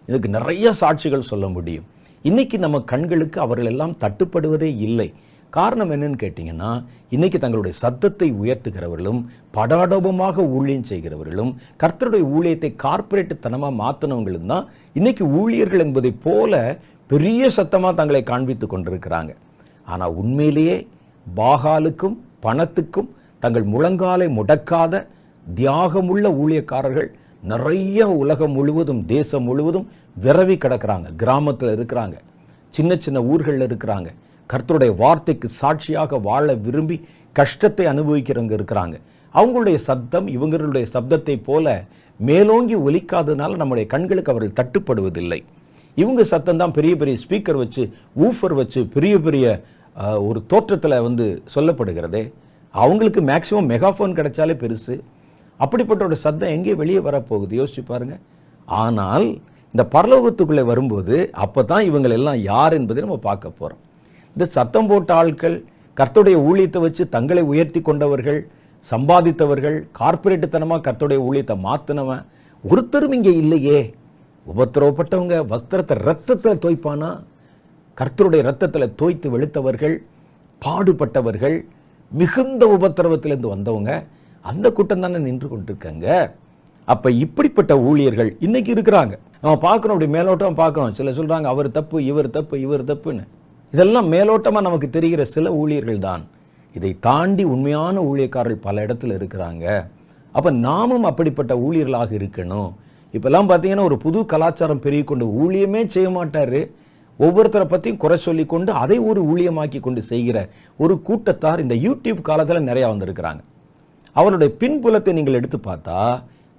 இதுக்கு நிறைய சாட்சிகள் சொல்ல முடியும். இன்னைக்கு நம்ம கண்களுக்கு அவர்கள் எல்லாம் தட்டுப்படுவதே இல்லை. காரணம் என்னன்னு கேட்டீங்கன்னா, இன்னைக்கு தங்களுடைய சத்தத்தை உயர்த்துகிறவர்களும் படாடோபமாக ஊழியம் செய்கிறவர்களும் கர்த்தருடைய ஊழியத்தை கார்ப்பரேட் தனமா மாத்தினவங்களும் தான் இன்னைக்கு ஊழியர்கள் என்பதை போல பெரிய சத்தமா தங்களை காண்பித்து கொண்டிருக்கிறாங்க. ஆனா உண்மையிலேயே பாகாலுக்கும் பணத்துக்கும் தங்கள் முழங்காலை முடக்காத தியாகமுள்ள ஊழியக்காரர்கள் நிறைய உலகம் முழுவதும் தேசம் முழுவதும் விரவி கிடக்கிறாங்க. கிராமத்தில் இருக்கிறாங்க, சின்ன சின்ன ஊர்களில் இருக்கிறாங்க. கர்த்தருடைய வார்த்தைக்கு சாட்சியாக வாழ விரும்பி கஷ்டத்தை அனுபவிக்கிறவங்க இருக்கிறாங்க. அவங்களுடைய சப்தம் இவங்களுடைய சப்தத்தை போல மேலோங்கி ஒலிக்காததுனால நம்முடைய கண்களுக்கு அவர்கள் தட்டுப்படுவதில்லை. இவங்க சத்தம் தான் பெரிய பெரிய ஸ்பீக்கர் வச்சு ஊஃபர் வச்சு பெரிய பெரிய ஒரு தோற்றத்தில் சொல்லப்படுகிறதே. அவங்களுக்கு மேக்சிமம் மெகாஃபோன் கிடைச்சாலே பெருசு. அப்படிப்பட்ட ஒரு சத்தம் எங்கே வெளியே வரப்போகுது யோசிச்சு பாருங்க. ஆனால் இந்த பரலோகத்துக்குள்ளே வரும்போது அப்போ தான் இவங்களெல்லாம் யார் என்பதை நம்ம பார்க்க போகிறோம். இந்த சத்தம் போட்ட ஆட்கள், கர்த்தருடைய ஊழியத்தை வச்சு தங்களை உயர்த்தி கொண்டவர்கள், சம்பாதித்தவர்கள், கார்பரேட்டுத்தனமாக கர்த்தருடைய ஊழியத்தை மாற்றினவன் ஒருத்தரும் இங்கே இல்லையே. உபத்திரவப்பட்டவங்க வஸ்திரத்தை ரத்தத்தில் தோய்ப்பானா? கர்த்தருடைய ரத்தத்தில் தோய்த்து வெளுத்தவர்கள், பாடுபட்டவர்கள், மிகுந்த உபத்திரவத்திலிருந்து வந்தவங்க, அந்த கூட்டம் தானே நின்று கொண்டிருக்காங்க. அப்போ இப்படிப்பட்ட ஊழியர்கள் இன்னைக்கு இருக்கிறாங்க. நம்ம பார்க்குறோம், அப்படி மேலோட்டம் பார்க்குறோம். சில சொல்கிறாங்க அவர் தப்பு, இவர் தப்பு, இவர் தப்புன்னு. இதெல்லாம் மேலோட்டமாக நமக்கு தெரிகிற சில ஊழியர்கள் தான். இதை தாண்டி உண்மையான ஊழியக்காரர்கள் பல இடத்துல இருக்கிறாங்க. அப்போ நாமும் அப்படிப்பட்ட ஊழியர்களாக இருக்கணும். இப்போல்லாம் பார்த்தீங்கன்னா ஒரு புது கலாச்சாரம் பெருகிக்கொண்டு ஊழியமே செய்ய மாட்டார், ஒவ்வொருத்தரை பற்றியும் குறை சொல்லி கொண்டு அதை ஒரு ஊழியமாக்கி கொண்டு செய்கிற ஒரு கூட்டத்தார் இந்த யூடியூப் காலத்தில் நிறையா வந்திருக்கிறாங்க. அவருடைய பின்புலத்தை நீங்கள் எடுத்து பார்த்தா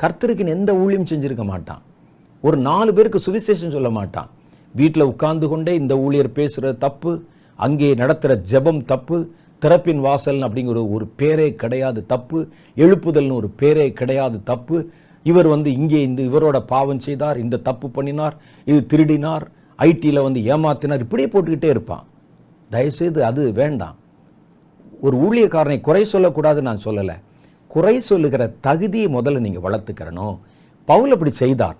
கர்த்தருக்கு எந்த ஊழியம் செஞ்சிருக்க மாட்டான். ஒரு 4 பேருக்கு சுவிசேஷம் சொல்ல மாட்டான். வீட்டில் உட்கார்ந்து கொண்டே இந்த ஊழியர் பேசுகிற தப்பு, அங்கே நடத்துகிற ஜெபம் தப்பு, திறப்பின் வாசல் அப்படிங்கிற ஒரு பேரே கிடையாது தப்பு, எழுப்புதல்னு ஒரு பேரே கிடையாது தப்பு, இவர் இங்கே இவரோட பாவம் செய்தார், இந்த தப்பு பண்ணினார், இது திருடினார், ஐடியில் ஏமாத்தினார், இப்படியே போட்டுக்கிட்டே இருப்பான். தயவுசெய்து அது வேண்டாம். ஒரு ஊழியக்காரனை குறை சொல்லக்கூடாதுன்னு நான் சொல்லலை. குறை சொல்லுகிற தகுதியை முதல்ல நீங்கள் வளர்த்துக்கிறணும். பவுல் அப்படி செய்தார்.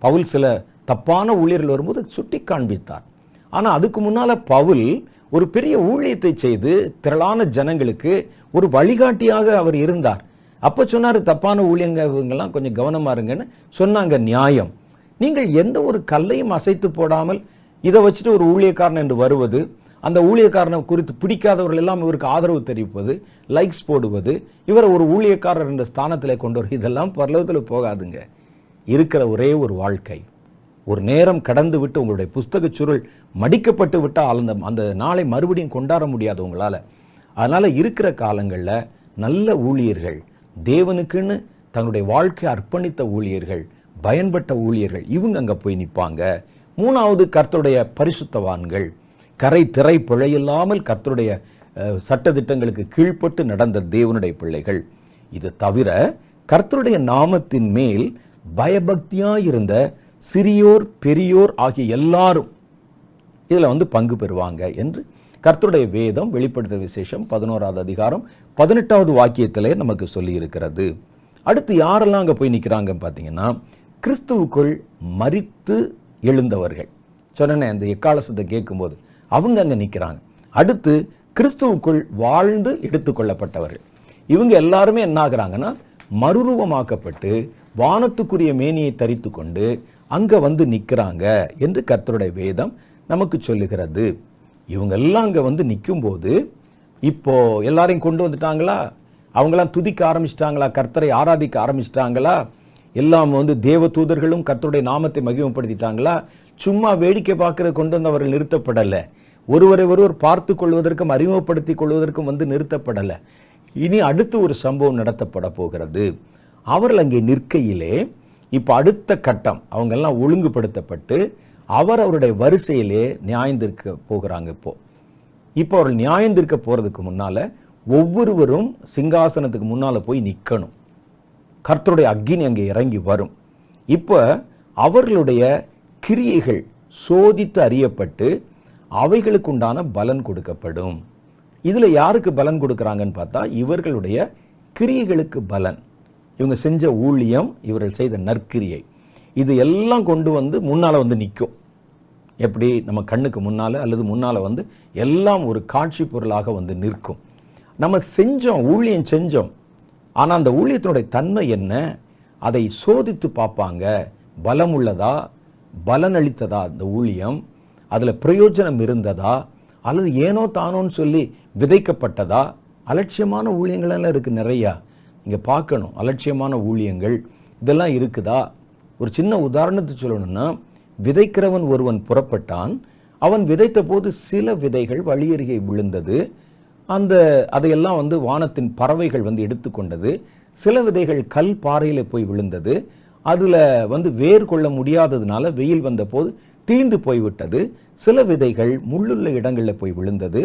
பவுல் சில தப்பான ஊழியர்கள் வரும்போது சுட்டி காண்பித்தார். ஆனால் அதுக்கு முன்னால் பவுல் ஒரு பெரிய ஊழியத்தை செய்து திரளான ஜனங்களுக்கு ஒரு வழிகாட்டியாக அவர் இருந்தார். அப்போ சொன்னார், தப்பான ஊழியங்கள்லாம் கொஞ்சம் கவனமாக இருங்கன்னு சொன்னாங்க. நியாயம். நீங்கள் எந்த ஒரு கல்லையும் அசைத்து போடாமல் இதை வச்சுட்டு ஒரு ஊழியக்காரன் என்று வருவது, அந்த ஊழியக்காரனை குறித்து பிடிக்காதவர்கள் எல்லாம் இவருக்கு ஆதரவு தெரிவிப்பது, லைக்ஸ் போடுவது, இவரை ஒரு ஊழியக்காரர் என்ற ஸ்தானத்தில் கொண்டு வரும், இதெல்லாம் பரலோகத்தில் போகாதுங்க. இருக்கிற ஒரே ஒரு வாழ்க்கை. ஒரு நேரம் கடந்து விட்டு உங்களுடைய புஸ்தக சுருள் மடிக்கப்பட்டு விட்டால் அந்த நாளை மறுபடியும் கொண்டாட முடியாது உங்களால். அதனால் இருக்கிற காலங்களில் நல்ல ஊழியர்கள், தேவனுக்குன்னு தங்களுடைய வாழ்க்கை அர்ப்பணித்த ஊழியர்கள், பயன்பட்ட ஊழியர்கள், இவங்க அங்கே போய் நிற்பாங்க. 3வது கர்த்தருடைய பரிசுத்தவான்கள், கரை திரை பிழையில்லாமல் கர்த்தருடைய சட்டதிட்டங்களுக்கு கீழ்ப்பட்டு நடந்த தேவனுடைய பிள்ளைகள். இது தவிர கர்த்தருடைய நாமத்தின் மேல் பயபக்தியாயிருந்த சிறியோர் பெரியோர் ஆகிய எல்லாரும் இதில் பங்கு பெறுவாங்க என்று கர்த்தருடைய வேதம் வெளிப்படுத்த விசேஷம் 11வது அதிகாரம் 18வது வாக்கியத்திலே நமக்கு சொல்லி இருக்கிறது. அடுத்து யாரெல்லாம் அங்கே போய் நிற்கிறாங்கன்னு பார்த்தீங்கன்னா, கிறிஸ்துவுக்குள் மரித்து எழுந்தவர்கள். சொன்னேன், அந்த எக்காலசத்தை கேட்கும்போது அவங்க அங்கே நிற்கிறாங்க. அடுத்து கிறிஸ்துவுக்குள் வாழ்ந்து எடுத்துக்கொள்ளப்பட்டவர்கள். இவங்க எல்லாருமே என்ன ஆகுறாங்கன்னா, மறுரூபமாக்கப்பட்டு வானத்துக்குரிய மேனியை தரித்து கொண்டு அங்கே நிற்கிறாங்க என்று கர்த்தருடைய வேதம் நமக்கு சொல்லுகிறது. இவங்க எல்லாம் அங்கே நிற்கும்போது இப்போ எல்லாரையும் கொண்டு வந்துட்டாங்களா? அவங்களாம் துதிக்க ஆரம்பிச்சிட்டாங்களா? கர்த்தரை ஆராதிக்க ஆரம்பிச்சிட்டாங்களா? எல்லாம் தேவ தூதர்களும் கர்த்தருடைய நாமத்தை மகிமைப்படுத்திட்டாங்களா? சும்மா வேடிக்கை பார்க்கறது கொண்டு வந்தவர்கள் நிறுத்தப்படலை. ஒருவரை ஒருவர் பார்த்து கொள்வதற்கும் அறிமுகப்படுத்திக் கொள்வதற்கும் நிறுத்தப்படலை. இனி அடுத்து ஒரு சம்பவம் நடத்தப்பட போகிறது. அவர்கள் அங்கே நிற்கையிலே இப்போ அடுத்த கட்டம், அவங்கெல்லாம் ஒழுங்குபடுத்தப்பட்டு அவருடைய வரிசையிலே நியாயந்திருக்க போகிறாங்க. இப்போ அவர்கள் நியாயந்திருக்க போகிறதுக்கு முன்னால் ஒவ்வொருவரும் சிங்காசனத்துக்கு முன்னால் போய் நிற்கணும். கர்த்தருடைய அக்கினி அங்கே இறங்கி வரும். இப்போ அவர்களுடைய கிரியைகள் சோதித்து அறியப்பட்டு அவைகளுக்கு உண்டான பலன் கொடுக்கப்படும். இதில் யாருக்கு பலன் கொடுக்குறாங்கன்னு பார்த்தா, இவர்களுடைய கிரியைகளுக்கு பலன். இவங்க செஞ்ச ஊழியம், இவர்கள் செய்த நற்கிரியை, இது எல்லாம் கொண்டு முன்னால் நிற்கும். எப்படி நம்ம கண்ணுக்கு முன்னால் அல்லது முன்னால் எல்லாம் ஒரு காட்சி பொருளாக நிற்கும். நம்ம செஞ்சோம், ஊழியம் செஞ்சோம், ஆனால் அந்த ஊழியத்தினுடைய தன்மை என்ன, அதை சோதித்து பார்ப்பாங்க. பலம் உள்ளதா, பலன் அளித்ததா, அந்த ஊழியம் அதில் பிரயோஜனம் இருந்ததா, அல்லது ஏனோ தானோன்னு சொல்லி விதைக்கப்பட்டதா? அலட்சியமான ஊழியங்கள் எல்லாம் இருக்குது நிறையா. இங்கே பார்க்கணும், அலட்சியமான ஊழியங்கள் இதெல்லாம் இருக்குதா? ஒரு சின்ன உதாரணத்தை சொல்லணும்னா, விதைக்கிறவன் ஒருவன் புறப்பட்டான். அவன் விதைத்த போது சில விதைகள் வழியருகே விழுந்தது. அதையெல்லாம் வானத்தின் பறவைகள் எடுத்துக்கொண்டது. சில விதைகள் கல் பாறையில் போய் விழுந்தது. அதில் வேர் கொள்ள முடியாததுனால வெயில் வந்த போது தீந்து போய்விட்டது. சில விதைகள் முள்ளுள்ள இடங்களில் போய் விழுந்தது.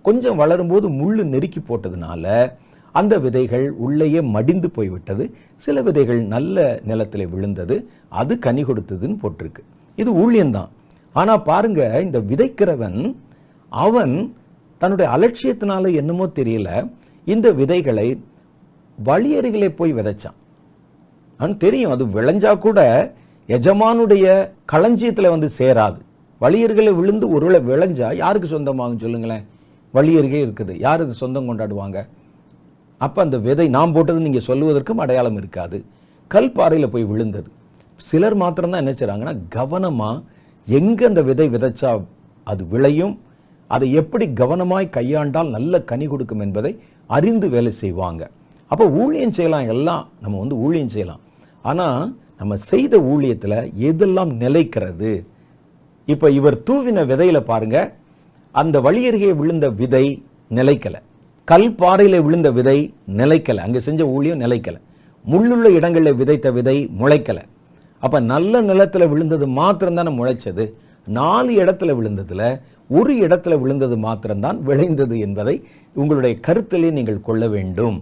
கொஞ்சம் வளரும்போது முள்ளு நெருக்கி போட்டதுனால அந்த விதைகள் உள்ளேயே மடிந்து போய்விட்டது. சில விதைகள் நல்ல நிலத்தில் விழுந்தது, அது கனி கொடுத்ததுன்னு போட்டிருக்கு. இது ஊழியம்தான். ஆனால் பாருங்க, இந்த விதைக்கிறவன் அவன் தன்னுடைய அலட்சியத்தினால என்னமோ தெரியல, இந்த விதைகளை வழியருகிலே போய் விதைச்சான். அவன் தெரியும் அது விளைஞ்சா கூட எஜமானுடைய களஞ்சியத்தில் சேராது. வழியருகிலே விழுந்து ஒருவேளை விளைஞ்சா யாருக்கு சொந்தமாகும் சொல்லுங்களேன்? வழியருகே இருக்குது, யார் இது சொந்தம் கொண்டாடுவாங்க? அப்போ அந்த விதை நாம் போட்டது நீங்கள் சொல்லுவதற்கும் அடையாளம் இருக்காது. கல் பாறையில் போய் விழுந்தது. சிலர் மாத்திரம்தான் என்ன செய்கிறாங்கன்னா, கவனமாக எங்கே அந்த விதை விதைச்சா அது விளையும், அதை எப்படி கவனமாய் கையாண்டால் நல்ல கனி கொடுக்கும் என்பதை அறிந்து வேலை செய்வாங்க. அப்போ ஊழியம் செய்யலாம், எல்லாம் நம்ம ஊழியம் செய்யலாம். ஆனால் நம்ம செய்த ஊழியத்தில் எதெல்லாம் நிலைக்கிறது? இப்போ இவர் தூவின விதையில பாருங்க, அந்த வழியருகே விழுந்த விதை நிலைக்கலை. கல் பாறையில் விழுந்த விதை நிலைக்கலை. அங்கே செஞ்ச ஊழியம் நிலைக்கலை. முள்ளுள்ள இடங்களில் விதைத்த விதை முளைக்கலை. அப்போ நல்ல நிலத்தில் விழுந்தது மாத்திரம்தானே முளைச்சது. 4 இடத்துல விழுந்ததில் ஒரு இடத்துல விழுந்தது மாத்திரம்தான் விளைந்தது என்பதை உங்களுடைய கருத்திலே நீங்கள் கொள்ள வேண்டும்.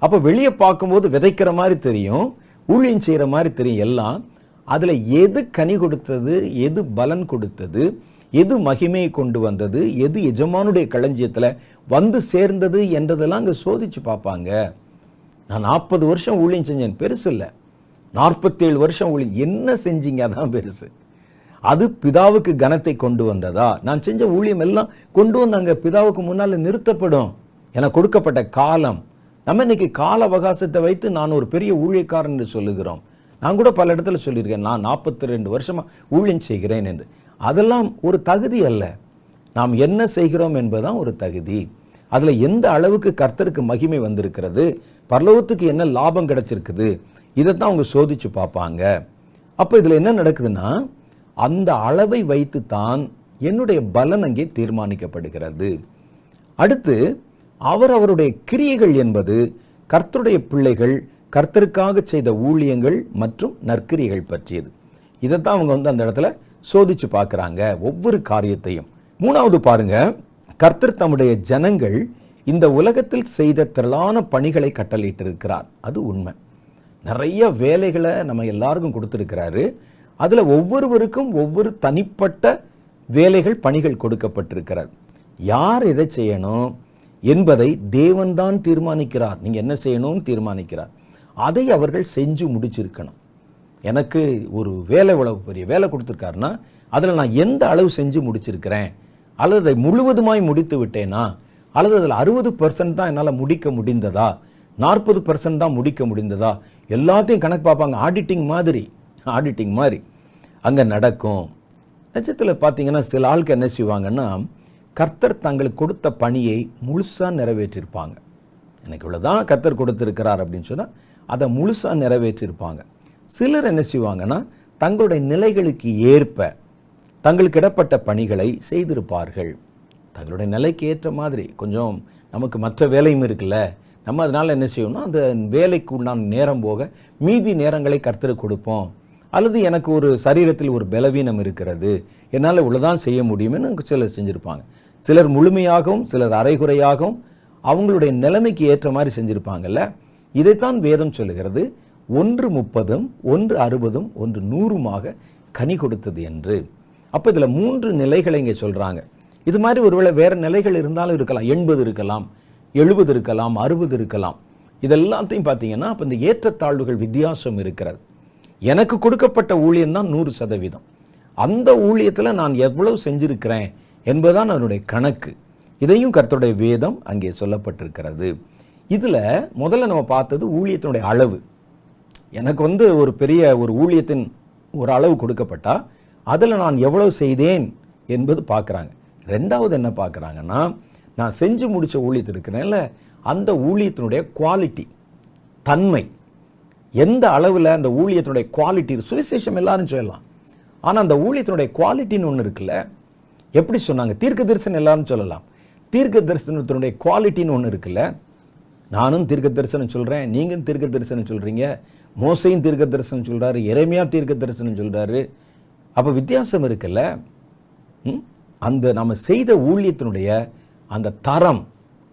அப்போ வெளியே பார்க்கும்போது விதைக்கிற மாதிரி தெரியும், ஊழியம் செய்கிற மாதிரி தெரியும் எல்லாம். அதில் எது கனி கொடுத்தது, எது பலன் கொடுத்தது, எது மகிமையை கொண்டு வந்தது, எது எஜமானுடைய களஞ்சியத்தில் சேர்ந்தது என்றதெல்லாம் அங்கே சோதிச்சு பார்ப்பாங்க. நான் 40 வருஷம் ஊழியம் செஞ்சேன், பெருசு இல்லை. 47 வருஷம் ஊழியம் என்ன செஞ்சீங்க, அதான் பெருசு. அது பிதாவுக்கு கனத்தை கொண்டு வந்ததா? நான் செஞ்ச ஊழியம் எல்லாம் கொண்டு வந்தாங்க பிதாவுக்கு முன்னால் நிறுத்தப்படும். எனக்கு கொடுக்கப்பட்ட காலம், நம்ம இன்னைக்கு கால அவகாசத்தை வைத்து நான் ஒரு பெரிய ஊழியக்காரன் என்று சொல்லுகிறோம். நான் கூட பல இடத்துல சொல்லியிருக்கேன், நான் 42 வருஷமா ஊழியம் செய்கிறேன் என்று. அதெல்லாம் ஒரு தகுதி அல்ல. நாம் என்ன செய்கிறோம் என்பதுதான் ஒரு தகுதி. அதில் எந்த அளவுக்கு கர்த்தருக்கு மகிமை வந்திருக்கிறது, பரலோகத்துக்கு என்ன லாபம் கிடைச்சிருக்குது, இதைத்தான் அவங்க சோதிச்சு பார்ப்பாங்க. அப்போ இதில் என்ன நடக்குதுன்னா, அந்த அளவை வைத்து தான் என்னுடைய பலன் அங்கே தீர்மானிக்கப்படுகிறது. அடுத்து அவருடைய கிரியைகள் என்பது கர்த்தருடைய பிள்ளைகள் கர்த்தருக்காக செய்த ஊழியங்கள் மற்றும் நற்கிரியைகள் பற்றியது. இதைத்தான் அவங்க அந்த இடத்துல சோதிச்சு பார்க்குறாங்க, ஒவ்வொரு காரியத்தையும். 3வது பாருங்க, கர்த்தர் தம்முடைய ஜனங்கள் இந்த உலகத்தில் செய்த திரளான பணிகளை கட்டளையிட்டிருக்கிறார். அது உண்மை. நிறைய வேலைகளை நம்ம எல்லாருக்கும் கொடுத்திருக்கிறாரு. அதுல ஒவ்வொருவருக்கும் ஒவ்வொரு தனிப்பட்ட வேலைகள், பணிகள் கொடுக்கப்பட்டிருக்கிறது. யார் எதை செய்யணும் என்பதை தேவன்தான் தீர்மானிக்கிறார். நீங்க என்ன செய்யணும்னு தீர்மானிக்கிறார். அதை அவர்கள் செஞ்சு முடிச்சிருக்கணும். எனக்கு ஒரு வேலை, இவ்வளவு பெரிய வேலை கொடுத்துருக்காருன்னா அதில் நான் எந்த அளவு செஞ்சு முடிச்சிருக்கிறேன், அல்லது அதை முழுவதுமாய் முடித்து விட்டேனா, அல்லது அதில் 60% தான் என்னால் முடிக்க முடிந்ததா, 40% தான் முடிக்க முடிந்ததா, எல்லாத்தையும் கணக்கு பார்ப்பாங்க. ஆடிட்டிங் மாதிரி அங்கே நடக்கும். நிஜத்தில் பார்த்தீங்கன்னா சில ஆளுக்கு என்ன செய்வாங்கன்னா, கர்த்தர் தங்களுக்கு கொடுத்த பணியை முழுசாக நிறைவேற்றிருப்பாங்க. எனக்கு இவ்வளோதான் கர்த்தர் கொடுத்துருக்கிறார் அப்படின்னு சொன்னால் அதை முழுசாக நிறைவேற்றிருப்பாங்க. சிலர் என்ன செய்வாங்கன்னா, தங்களுடைய நிலைகளுக்கு ஏற்ப தங்களுக்கு இடப்பட்ட பணிகளை செய்திருப்பார்கள். தங்களுடைய நிலைக்கு ஏற்ற மாதிரி கொஞ்சம் நமக்கு மற்ற வேலையும் இருக்குல்ல, நம்ம அதனால் என்ன செய்யணும்னா அந்த வேலைக்கு உண்டான நேரம் போக மீதி நேரங்களை கர்த்தருக்கு கொடுப்போம். அல்லது எனக்கு ஒரு சரீரத்தில் ஒரு பலவீனம் இருக்கிறது, என்னால் இவ்வளோதான் செய்ய முடியும்னு சிலர் செஞ்சுருப்பாங்க. சிலர் முழுமையாகவும் சிலர் அரைகுறையாகவும் அவங்களுடைய நிலைமைக்கு ஏற்ற மாதிரி செஞ்சுருப்பாங்கல்ல. இதைத்தான் வேதம் சொல்லுகிறது, 1 30, 1 60, 1 100 கனி கொடுத்தது என்று. அப்போ இதில் 3 நிலைகளை இங்கே சொல்கிறாங்க. இது மாதிரி ஒருவேளை வேறு நிலைகள் இருந்தாலும் இருக்கலாம், 80 இருக்கலாம், 70 இருக்கலாம், 60 இருக்கலாம். இதெல்லாத்தையும் பார்த்தீங்கன்னா அப்போ இந்த ஏற்றத்தாழ்வுகள் வித்தியாசம் இருக்கிறது. எனக்கு கொடுக்கப்பட்ட ஊழியம் தான் 100%. அந்த ஊழியத்தில் நான் எவ்வளவு செஞ்சிருக்கிறேன் என்பதுதான் அதனுடைய கணக்கு. இதையும் கர்த்தருடைய வேதம் அங்கே சொல்லப்பட்டிருக்கிறது. இதில் முதல்ல நம்ம பார்த்தது ஊழியத்தினுடைய அளவு. எனக்கு ஒரு பெரிய ஒரு ஊழியத்தின் ஒரு அளவு கொடுக்கப்பட்டா அதில் நான் எவ்வளவு செய்தேன் என்பது பார்க்குறாங்க. ரெண்டாவது என்ன பார்க்குறாங்கன்னா, நான் செஞ்சு முடித்த ஊழியத்தில் இருக்கிறேன்ல, அந்த ஊழியத்தினுடைய குவாலிட்டி, தன்மை, எந்த அளவில் அந்த ஊழியத்தினுடைய குவாலிட்டி. சுவிசேஷம் எல்லாரும் சொல்லலாம், ஆனால் அந்த ஊழியத்தினுடைய குவாலிட்டின்னு ஒன்று இருக்குல்ல. எப்படி சொன்னாங்க? தீர்க்க தரிசனம் எல்லாரும் சொல்லலாம், தீர்க்க தரிசனத்தினுடைய குவாலிட்டின்னு ஒன்று இருக்குல்ல. நானும் தீர்க்க தரிசனம் சொல்கிறேன், நீங்களும் தீர்க்க தரிசனம் சொல்கிறீங்க, மோசையும் தீர்க்க தரிசனம் சொல்கிறாரு, எரேமியா தீர்க்க தரிசனம் சொல்கிறாரு. அப்போ வித்தியாசம் இருக்குல்ல. அந்த நம்ம செய்த ஊழியத்தினுடைய அந்த தரம்,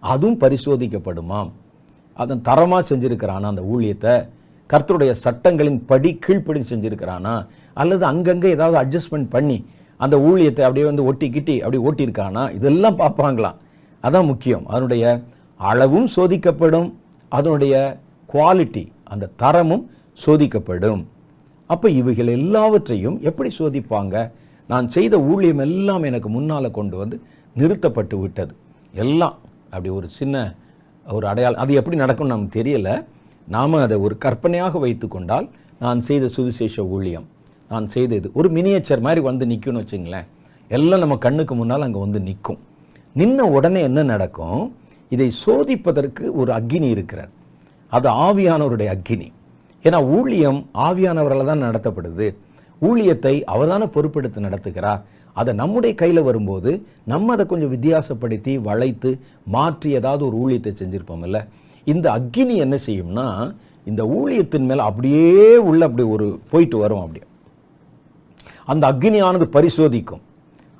அதுவும் பரிசோதிக்கப்படுமாம். அதன் தரமாக செஞ்சுருக்கிறானா அந்த ஊழியத்தை, கர்த்தருடைய சட்டங்களின் படி கீழ்ப்படி செஞ்சுருக்கிறானா, அல்லது அங்கங்கே ஏதாவது அட்ஜஸ்ட்மெண்ட் பண்ணி அந்த ஊழியத்தை அப்படியே வந்து ஒட்டிக்கிட்டி அப்படி ஓட்டியிருக்கானா, இதெல்லாம் பார்ப்பாங்களாம். அதான் முக்கியம். அதனுடைய அளவும் சோதிக்கப்படும், அதனுடைய குவாலிட்டி, அந்த தரமும் சோதிக்கப்படும். அப்போ இவைகள் எல்லாவற்றையும் எப்படி சோதிப்பாங்க? நான் செய்த ஊழியம் எல்லாம் எனக்கு முன்னால் கொண்டு வந்து நிறுத்தப்பட்டு விட்டது. எல்லாம் அப்படி ஒரு சின்ன ஒரு அடையாளம். அது எப்படி நடக்கும்னு நமக்கு தெரியல. நாம் அதை ஒரு கற்பனையாக வைத்து கொண்டால், நான் செய்த சுவிசேஷ ஊழியம், நான் செய்தது ஒரு மினியேச்சர் மாதிரி வந்து நிற்கும்னு வச்சுங்களேன். எல்லாம் நம்ம கண்ணுக்கு முன்னால் அங்கே வந்து நிற்கும். நின்ன உடனே என்ன நடக்கும்? இதை சோதிப்பதற்கு ஒரு அக்கினி இருக்கிறார். அது ஆவியானவருடைய அக்கினி. ஏன்னா ஊழியம் ஆவியானவரால் தான் நடத்தப்படுது. ஊழியத்தை அவர்தான பொறுப்பெடுத்து நடத்துகிறார். அதை நம்முடைய கையில் வரும்போது நம்ம அதை கொஞ்சம் வித்தியாசப்படுத்தி வளைத்து மாற்றி ஏதாவது ஒரு ஊழியத்தை செஞ்சுருப்போம்ல. இந்த அக்கினி என்ன செய்யும்னா, இந்த ஊழியத்தின் மேலே அப்படியே உள்ள அப்படி ஒரு போயிட்டு வரும். அப்படியே அந்த அக்கினியானது பரிசோதிக்கும்.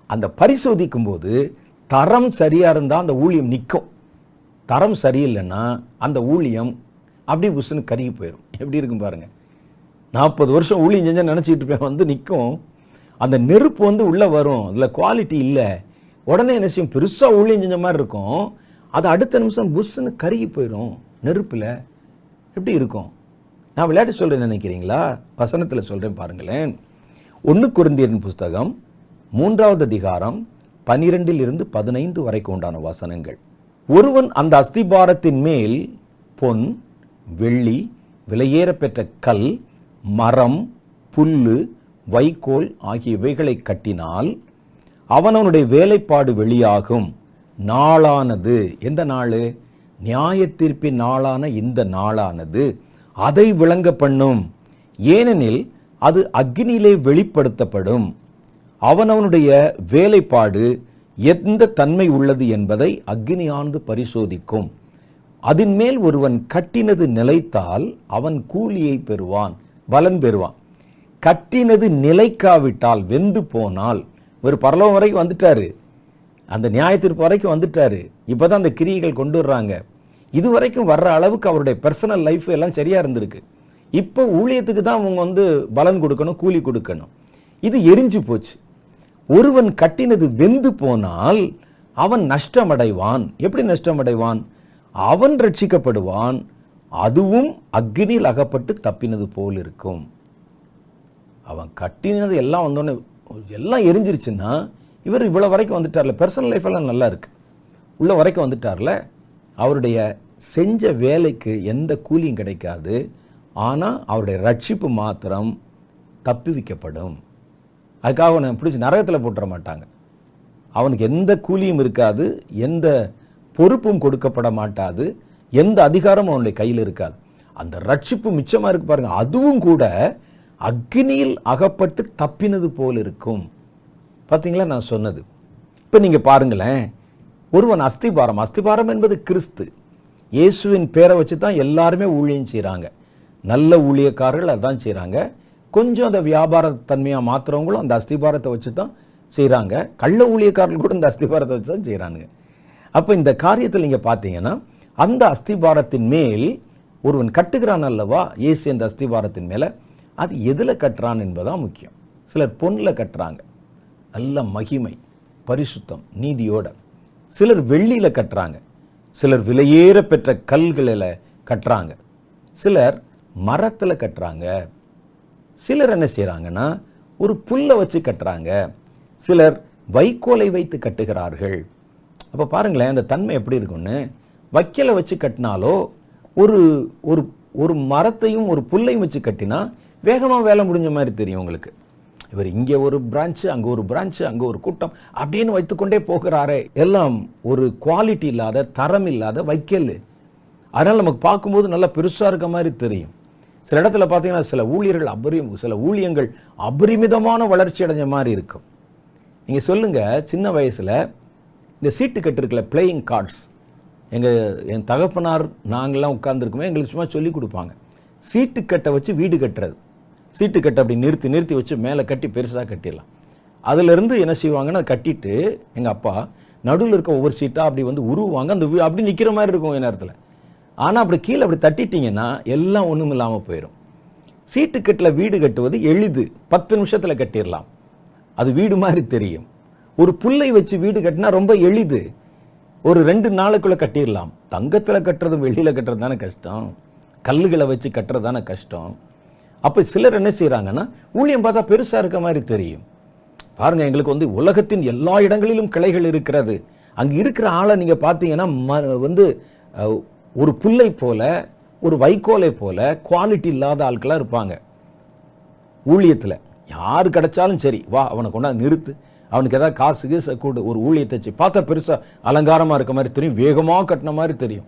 அந்த பரிசோதிக்கும் போது தரம் சரியாக இருந்தால் அந்த ஊழியம் நிற்கும். தரம் சரியில்லைன்னா அந்த ஊழியம் அப்படி புஷ்னு கருகி போயிடும். எப்படி இருக்கும் பாருங்கள். 40 வருஷம் ஊழியம் செஞ்சால் நினச்சிட்டு இருப்பேன், வந்து நிற்கும். அந்த நெருப்பு வந்து உள்ளே வரும், அதில் குவாலிட்டி இல்லை. உடனே என்ன செய்யும்? பெருசாக ஊழியம் செஞ்ச மாதிரி இருக்கும், அது அடுத்த நிமிஷம் புஷ்னு கருகி போயிடும் நெருப்பில். எப்படி இருக்கும்? நான் விளையாட்டு சொல்கிறேன் நினைக்கிறீங்களா? வசனத்தில் சொல்கிறேன் பாருங்களேன். 1 கொரிந்தியரின் புஸ்தகம் 3வது அதிகாரம் 12 - 15 வரைக்கும் உண்டான வசனங்கள். ஒருவன் அந்த அஸ்திபாரத்தின் மேல் பொன், வெள்ளி, விலையேற பெற்ற கல், மரம், புல்லு, வைக்கோல் ஆகியவைகளை கட்டினால் அவனுடைய வேலைப்பாடு வெளியாகும். நாளானது, எந்த நாள்? நியாயத்தீர்ப்பின் நாளான இந்த நாளானது அதை விளங்க பண்ணும். ஏனெனில் அது அக்னியிலே வெளிப்படுத்தப்படும். அவனவனுடைய வேலைப்பாடு எந்த தன்மை உள்ளது என்பதை அக்னியானது பரிசோதிக்கும். அதன் மேல் ஒருவன் கட்டினது நிலைத்தால் அவன் கூலியை பெறுவான், பலன் பெறுவான். கட்டினது நிலைக்காவிட்டால், வெந்து போனால், ஒரு பரலோகம் வரைக்கும் வந்துட்டாரு, அந்த நியாயத்தீர்ப்பு வரைக்கும் வந்துட்டாரு, இப்போதான் அந்த கிரியைகள் கொண்டு வர்றாங்க. இது வரைக்கும் வர்ற அளவுக்கு அவருடைய பர்சனல் லைஃப் எல்லாம் சரியா இருந்திருக்கு. இப்போ ஊழியத்துக்கு தான் அவங்க வந்து பலன் கொடுக்கணும், கூலி கொடுக்கணும். இது எரிஞ்சு போச்சு. ஒருவன் கட்டினது வெந்து போனால் அவன் நஷ்டமடைவான். எப்படி நஷ்டமடைவான்? அவன் ரட்சிக்கப்படுவான், அதுவும் அக்னியில் அகப்பட்டு தப்பினது போல் இருக்கும். அவன் கட்டினது எல்லாம் வந்தோடனே எல்லாம் எரிஞ்சிருச்சுன்னா, இவர் இவ்வளோ வரைக்கும் வந்துட்டார்ல, பர்சனல் லைஃப் எல்லாம் நல்லா இருக்கு, உள்ள வரைக்கும் வந்துட்டார்ல, அவருடைய செஞ்ச வேலைக்கு எந்த கூலியும் கிடைக்காது. ஆனால் அவருடைய ரட்சிப்பு மாத்திரம் தப்பி வைக்கப்படும். அதுக்காக அவனை பிடிச்சி நரகத்தில் போட்டுற மாட்டாங்க. அவனுக்கு எந்த கூலியும் இருக்காது, எந்த பொறுப்பும் கொடுக்கப்பட மாட்டாது, எந்த அதிகாரமும் அவனுடைய கையில் இருக்காது. அந்த ரட்சிப்பு மிச்சமாக இருக்கு பாருங்க, அதுவும் கூட அக்னியில் அகப்பட்டு தப்பினது போல் இருக்கும். பார்த்தீங்களா நான் சொன்னது? இப்போ நீங்கள் பாருங்களேன், ஒருவன் அஸ்திபாரம், அஸ்திபாரம் என்பது கிறிஸ்து இயேசுவின் பேரை வச்சு தான் எல்லாருமே ஊழியம் செய்கிறாங்க. நல்ல ஊழியக்காரர்கள் அதான் செய்கிறாங்க. கொஞ்சம் அந்த வியாபார தன்மையாக மாத்திரவங்களும் அந்த அஸ்திபாரத்தை வச்சு தான் செய்கிறாங்க. கள்ள ஊழியக்காரர்கள் கூட இந்த அஸ்திபாரத்தை வச்சு தான் செய்கிறாங்க. அப்போ இந்த காரியத்தில் நீங்கள் பார்த்தீங்கன்னா, அந்த அஸ்திபாரத்தின் மேல் ஒருவன் கட்டுகிறான் அல்லவா, இயேசு அந்த அஸ்திபாரத்தின் மேலே, அது எதில் கட்டுறான் என்பதான் முக்கியம். சிலர் பொன்னில் கட்டுறாங்க, நல்ல மகிமை, பரிசுத்தம், நீதியோட. சிலர் வெள்ளியில் கட்டுறாங்க, சிலர் விலையேற பெற்ற கல்களில் கட்டுறாங்க, சிலர் மரத்தில் கட்டுறாங்க, சிலர் என்ன செய்கிறாங்கன்னா ஒரு புல்லை வச்சு கட்டுறாங்க, சிலர் வைக்கோலை வைத்து கட்டுகிறார்கள். அப்போ பாருங்களேன் அந்த தன்மை எப்படி இருக்குன்னு. வைக்கலை வச்சு கட்டினாலோ, ஒரு ஒரு ஒரு மரத்தையும் ஒரு புல்லையும் வச்சு கட்டினா வேகமாக வேலை முடிஞ்ச மாதிரி தெரியும் உங்களுக்கு. இவர் இங்கே ஒரு பிரான்ச்சு, அங்கே ஒரு பிரான்ச்சு, அங்கே ஒரு கூட்டம் அப்படின்னு வைத்துக்கொண்டே போகிறாரே. எல்லாம் ஒரு குவாலிட்டி இல்லாத, தரம் இல்லாத வைக்கல். அதனால் நமக்கு பார்க்கும்போது நல்லா பெருசாக இருக்க மாதிரி தெரியும். சில இடத்துல பார்த்தீங்கன்னா சில ஊழியங்கள் அபரிமிதமான வளர்ச்சி அடைஞ்ச மாதிரி இருக்கும். நீங்கள் சொல்லுங்கள், சின்ன வயசில் இந்த சீட்டு கட்டு பிளேயிங் கார்ட்ஸ், என் தகப்பனார் நாங்கள்லாம் உட்கார்ந்துருக்குமே எங்களுக்கு சும்மா சொல்லி கொடுப்பாங்க. சீட்டுக்கட்டை வச்சு வீடு கட்டுறது. சீட்டுக்கட்டை அப்படி நிறுத்தி வச்சு மேலே கட்டி பெருசாக கட்டிடலாம். அதிலிருந்து என்ன செய்வாங்கன்னு அதை கட்டிட்டு எங்கள் அப்பா நடுவில் இருக்க ஒவ்வொரு சீட்டாக அப்படி உருவாங்க. அந்த அப்படி நிற்கிற மாதிரி இருக்கும் நேரத்தில். ஆனால் அப்படி கீழே அப்படி தட்டிட்டிங்கன்னா எல்லாம் ஒன்றும் இல்லாமல் போயிடும். சீட்டுக்கட்டில் வீடு கட்டுவது எளிது, 10 நிமிஷத்தில் கட்டிடலாம். அது வீடு மாதிரி தெரியும். ஒரு புல்லை வச்சு வீடு கட்டினா ரொம்ப எளிது, ஒரு 2 நாளுக்குள்ளே கட்டிடலாம். தங்கத்தில் கட்டுறதும் வெள்ளியில் கட்டுறது தானே கஷ்டம், கல்லுகளை வச்சு கட்டுறது தானே கஷ்டம். அப்போ சிலர் என்ன செய்கிறாங்கன்னா ஊழியம் பார்த்தா பெருசாக இருக்க மாதிரி தெரியும். பாருங்கள், எங்களுக்கு உலகத்தின் எல்லா இடங்களிலும் கிளைகள் இருக்கிறது. அங்கே இருக்கிற ஆளை நீங்கள் பார்த்தீங்கன்னா ஒரு புல்லை போல, ஒரு வைக்கோலை போல குவாலிட்டி இல்லாத ஆட்களாக இருப்பாங்க ஊழியத்தில். யார் கிடைச்சாலும் சரி, வா அவனை கொண்டாந்து நிறுத்து, அவனுக்கு ஏதாவது காசு கூட ஒரு ஊழியத்தை பார்த்தா பெருசாக அலங்காரமாக இருக்க மாதிரி தெரியும், வேகமாக கட்டின மாதிரி தெரியும்.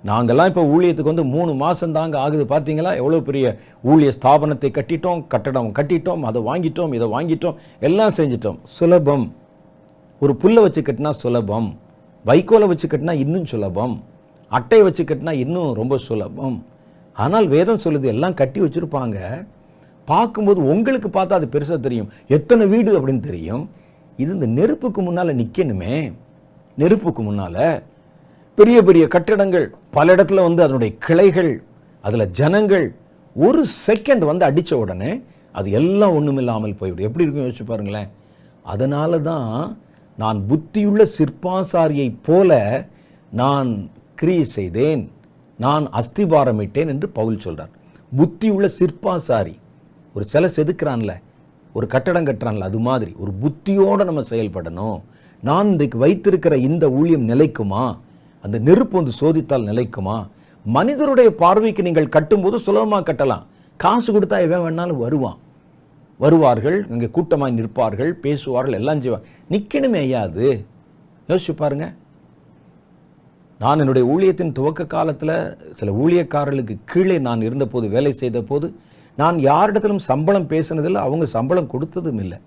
நாங்கள்லாம் இப்போ ஊழியத்துக்கு 3 மாதம் தாங்க ஆகுது. பார்த்தீங்களா எவ்வளோ பெரிய ஊழிய ஸ்தாபனத்தை கட்டிட்டோம், கட்டடம் கட்டிட்டோம், அதை வாங்கிட்டோம், இதை வாங்கிட்டோம், எல்லாம் செஞ்சிட்டோம். சுலபம். ஒரு புல்லை வச்சு கட்டினா சுலபம், வைக்கோலை வச்சு கட்டினா இன்னும் சுலபம், அட்டையை வச்சு கட்டினா இன்னும் ரொம்ப சுலபம். ஆனால் வேதம் சொல்லுது எல்லாம் கட்டி வச்சுருப்பாங்க. பார்க்கும்போது உங்களுக்கு பார்த்தா அது பெருசாக தெரியும், எத்தனை வீடு அப்படின்னு தெரியும். இது இந்த நெருப்புக்கு முன்னால் நிற்கணுமே. நெருப்புக்கு முன்னால் பெரிய பெரிய கட்டிடங்கள், பல இடத்துல அதனுடைய கிளைகள், அதில் ஜனங்கள், ஒரு செகண்ட் அடித்த உடனே அது எல்லாம் ஒன்றுமில்லாமல் போய்விடும். எப்படி இருக்கும் யோசிச்சு பாருங்களேன். அதனால தான் நான் புத்தியுள்ள சிற்பாசாரியை போல நான் கிரியை செய்தேன், நான் அஸ்திபாரமிட்டேன் என்று பவுல் சொல்றார். புத்தியுள்ள சிற்பாசாரி, ஒரு சிலை செதுக்கிறான்ல, ஒரு கட்டடம் கட்டுறான்ல, அது மாதிரி ஒரு புத்தியோடு நம்ம செயல்படணும். நான் இன்றைக்கு வைத்திருக்கிற இந்த ஊழியம் நிலைக்குமா, அந்த நெருப்பு சோதித்தால் நிலைக்குமா? மனிதருடைய பார்வைக்கு நீங்கள் கட்டும்போது சுலபமாக கட்டலாம். காசு கொடுத்தா எவன் வேணாலும் வருவார்கள், இங்கே கூட்டமாக நிற்பார்கள், பேசுவார்கள், எல்லாம் செய்வார். நிற்கணுமே ஐயா, அது யோசிச்சு பாருங்க. நான் என்னுடைய ஊழியத்தின் துவக்க காலத்தில் சில ஊழியக்காரர்களுக்கு கீழே நான் இருந்தபோது, வேலை செய்த போது, நான் யாரிடத்திலும் சம்பளம் பேசினதில்லை, அவங்க சம்பளம் கொடுத்ததும் இல்லை.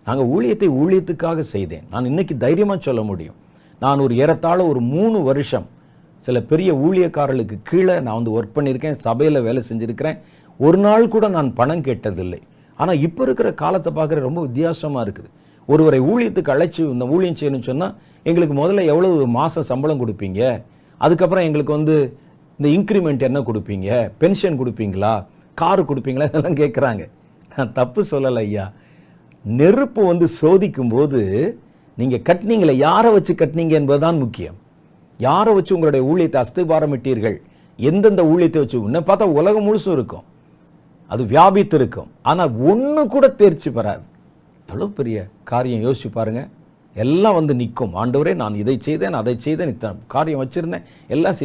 நாங்கள் ஊழியத்துக்காக செய்தேன். நான் இன்னைக்கு தைரியமாக சொல்ல முடியும். நான் ஏறத்தாழ 3 வருஷம் சில பெரிய ஊழியக்காரர்களுக்கு கீழே நான் ஒர்க் பண்ணியிருக்கேன், சபையில் வேலை செஞ்சுருக்கிறேன். ஒரு நாள் கூட நான் பணம் கேட்டதில்லை. ஆனால் இப்போ இருக்கிற காலத்தை பார்க்குற ரொம்ப வித்தியாசமாக இருக்குது. ஒருவரை ஊழியத்துக்கு அழைச்சி இந்த ஊழியம் செய்யணும்னு சொன்னால் எங்களுக்கு முதல்ல எவ்வளவு மாதம் சம்பளம் கொடுப்பீங்க, அதுக்கப்புறம் எங்களுக்கு இந்த இன்க்ரிமெண்ட் என்ன கொடுப்பீங்க, பென்ஷன் கொடுப்பீங்களா, காரு கொடுப்பீங்களா, இதெல்லாம் கேட்குறாங்க. நான் தப்பு சொல்லலை ஐயா. நெருப்பு சோதிக்கும் போது நீங்கள் கட்டினீங்களே, யாரை வச்சு கட்டினீங்க என்பதுதான் முக்கியம். யாரை வச்சு உங்களுடைய ஊழியத்தை அஸ்திபாரமிட்டீர்கள், எந்தெந்த ஊழியத்தை வச்சு. இன்னும் பார்த்தா உலகம் முழுசும் இருக்கும், அது வியாபித்து இருக்கும், ஆனால் ஒன்று கூட தேர்ச்சி பெறாது. எவ்வளோ பெரிய காரியம் யோசிச்சு பாருங்க. எல்லாம் நிற்கும். ஆண்டவரே, நான் இதை செய்தேன், அதை செய்தேன், இத்தனை காரியம் வச்சுருந்தேன், எல்லாம்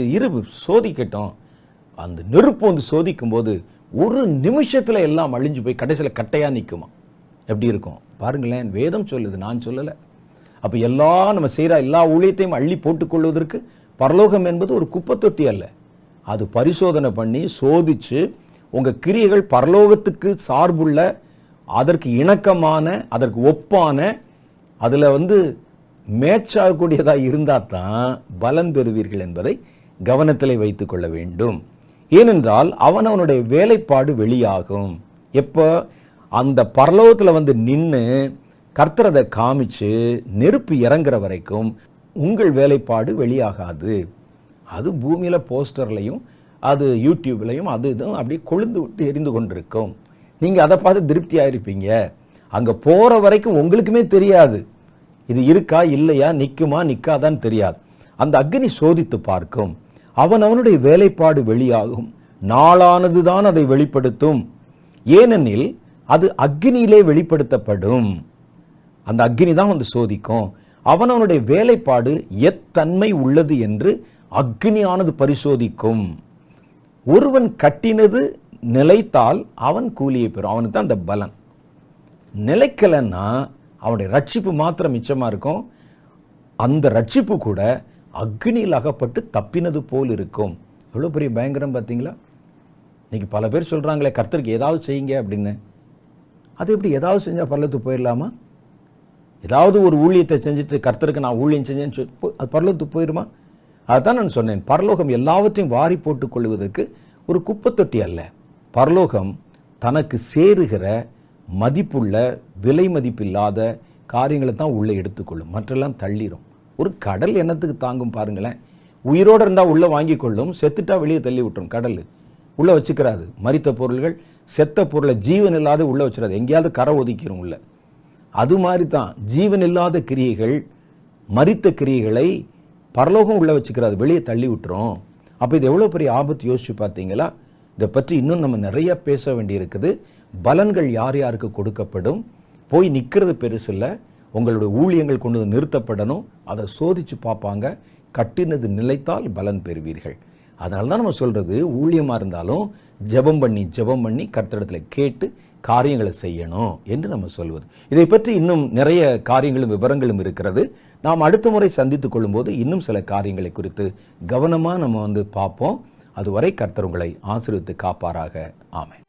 சோதிக்கட்டும். அந்த நெருப்பு சோதிக்கும் போது ஒரு நிமிஷத்தில் எல்லாம் அழிஞ்சு போய் கடைசியில் கட்டையாக நிற்குமா? எப்படி இருக்கும் பாருங்களேன். வேதம் சொல்லுது, நான் சொல்லலை. அப்போ நம்ம செய்கிற எல்லா ஊழியத்தையும் அள்ளி போட்டுக்கொள்வதற்கு பரலோகம் என்பது ஒரு குப்பை தொட்டி அல்ல. அது பரிசோதனை பண்ணி சோதித்து உங்கள் கிரியைகள் பரலோகத்துக்கு சார்புள்ள, அதற்கு இணக்கமான, அதற்கு ஒப்பான, அதில் மேட்சாகக்கூடியதாக இருந்தால் தான் பலன் பெறுவீர்கள் என்பதை கவனத்தில் வைத்து கொள்ள வேண்டும். ஏனென்றால் அவனுடைய வேலைப்பாடு வெளியாகும். எப்போ அந்த பரலோகத்தில் நின்று கர்த்தர் அதை காமிச்சு நெருப்பு இறங்குற வரைக்கும் உங்கள் வேலைப்பாடு வெளியாகாது. அது பூமியில் போஸ்டர்லையும், அது யூடியூப்லையும், அது இதுவும் அப்படியே கொழுந்து விட்டு எரிந்து கொண்டிருக்கும். நீங்கள் அதை பார்த்து திருப்தியாக இருப்பீங்க. அங்கே போகிற வரைக்கும் உங்களுக்குமே தெரியாது இது இருக்கா இல்லையா, நிற்குமா நிற்காதான்னு தெரியாது. அந்த அக்னி சோதித்து பார்க்கும். அவனுடைய வேலைப்பாடு வெளியாகும். நாளானது தான் அதை வெளிப்படுத்தும். ஏனெனில் அது அக்னியிலே வெளிப்படுத்தப்படும். அந்த அக்னி தான் சோதிக்கும். அவனுடைய வேலைப்பாடு எத்தன்மை உள்ளது என்று அக்னியானது பரிசோதிக்கும். ஒருவன் கட்டினது நிலைத்தால் அவன் கூலியை பெறும். அவனுக்கு தான் அந்த பலன். நிலைக்கலைன்னா அவனுடைய ரட்சிப்பு மாத்திரம் மிச்சமாக இருக்கும். அந்த ரட்சிப்பு கூட அக்னியில் அகப்பட்டு தப்பினது போல் இருக்கும். எவ்வளோ பெரிய பயங்கரம் பார்த்தீங்களா? இன்னைக்கு பல பேர் சொல்கிறாங்களே கர்த்தருக்கு ஏதாவது செய்யுங்க அப்படின்னு. அது எப்படி ஏதாவது செஞ்சால் பரலோகத்துக்கு போயிடலாமா? ஏதாவது ஒரு ஊழியத்தை செஞ்சுட்டு கர்த்தருக்கு நான் ஊழியம் செஞ்சேன்னு அது பரலோகத்துக்கு போயிடுமா? அதுதான் நான் சொன்னேன், பரலோகம் எல்லாவற்றையும் வாரி போட்டுக் கொள்வதற்கு ஒரு குப்பைத்தொட்டி அல்ல. பரலோகம் தனக்கு சேருகிற மதிப்புள்ள விலை மதிப்பில்லாத காரியங்களை தான் உள்ளே எடுத்துக்கொள்ளும், மற்றெல்லாம் தள்ளிடும். ஒரு கடல் என்னத்துக்கு தாங்கும் பாருங்களேன். உயிரோடு இருந்தால் உள்ளே வாங்கி கொள்ளும், செத்துட்டா வெளியே தள்ளி விட்டுரும். கடல் உள்ளே வச்சுக்கிறாது. மரித்த பொருள்கள் செத்த பொருளை ஜீவன் இல்லாத உள்ளே வச்சுறாது, எங்கேயாவது கரை ஒதுக்கிறோம் உள்ள. அது மாதிரி தான் ஜீவன் இல்லாத கிரியைகள், மரித்த கிரியைகளை பரலோகம் உள்ளே வச்சுக்கிறாது, வெளியே தள்ளி விட்டுரும். அப்போ இது எவ்வளோ பெரிய ஆபத்து யோசிச்சு பார்த்தீங்களா? இதை பற்றி இன்னும் நம்ம நிறைய பேச வேண்டியிருக்குது. பலன்கள் யார் யாருக்கு கொடுக்கப்படும், போய் நிற்கிறது பெருசு இல்லை. உங்களுடைய ஊழியங்கள் கொண்டு நிறுத்தப்படணும், அதை சோதித்து பார்ப்பாங்க. கட்டினது நிலைத்தால் பலன் பெறுவீர்கள். அதனால தான் நம்ம சொல்கிறது, ஊழியமாக இருந்தாலும் ஜெபம் பண்ணி கர்த்தரிடத்தில் கேட்டு காரியங்களை செய்யணும் என்று நம்ம சொல்வது. இதை பற்றி இன்னும் நிறைய காரியங்களும் விவரங்களும் இருக்கிறது. நாம் அடுத்த முறை சந்தித்துக் கொள்ளும்போது இன்னும் சில காரியங்களை குறித்து கவனமாக நம்ம பார்ப்போம். அதுவரை கர்த்தர் உங்களை ஆசீர்வதித்து காப்பாராக. ஆமென்.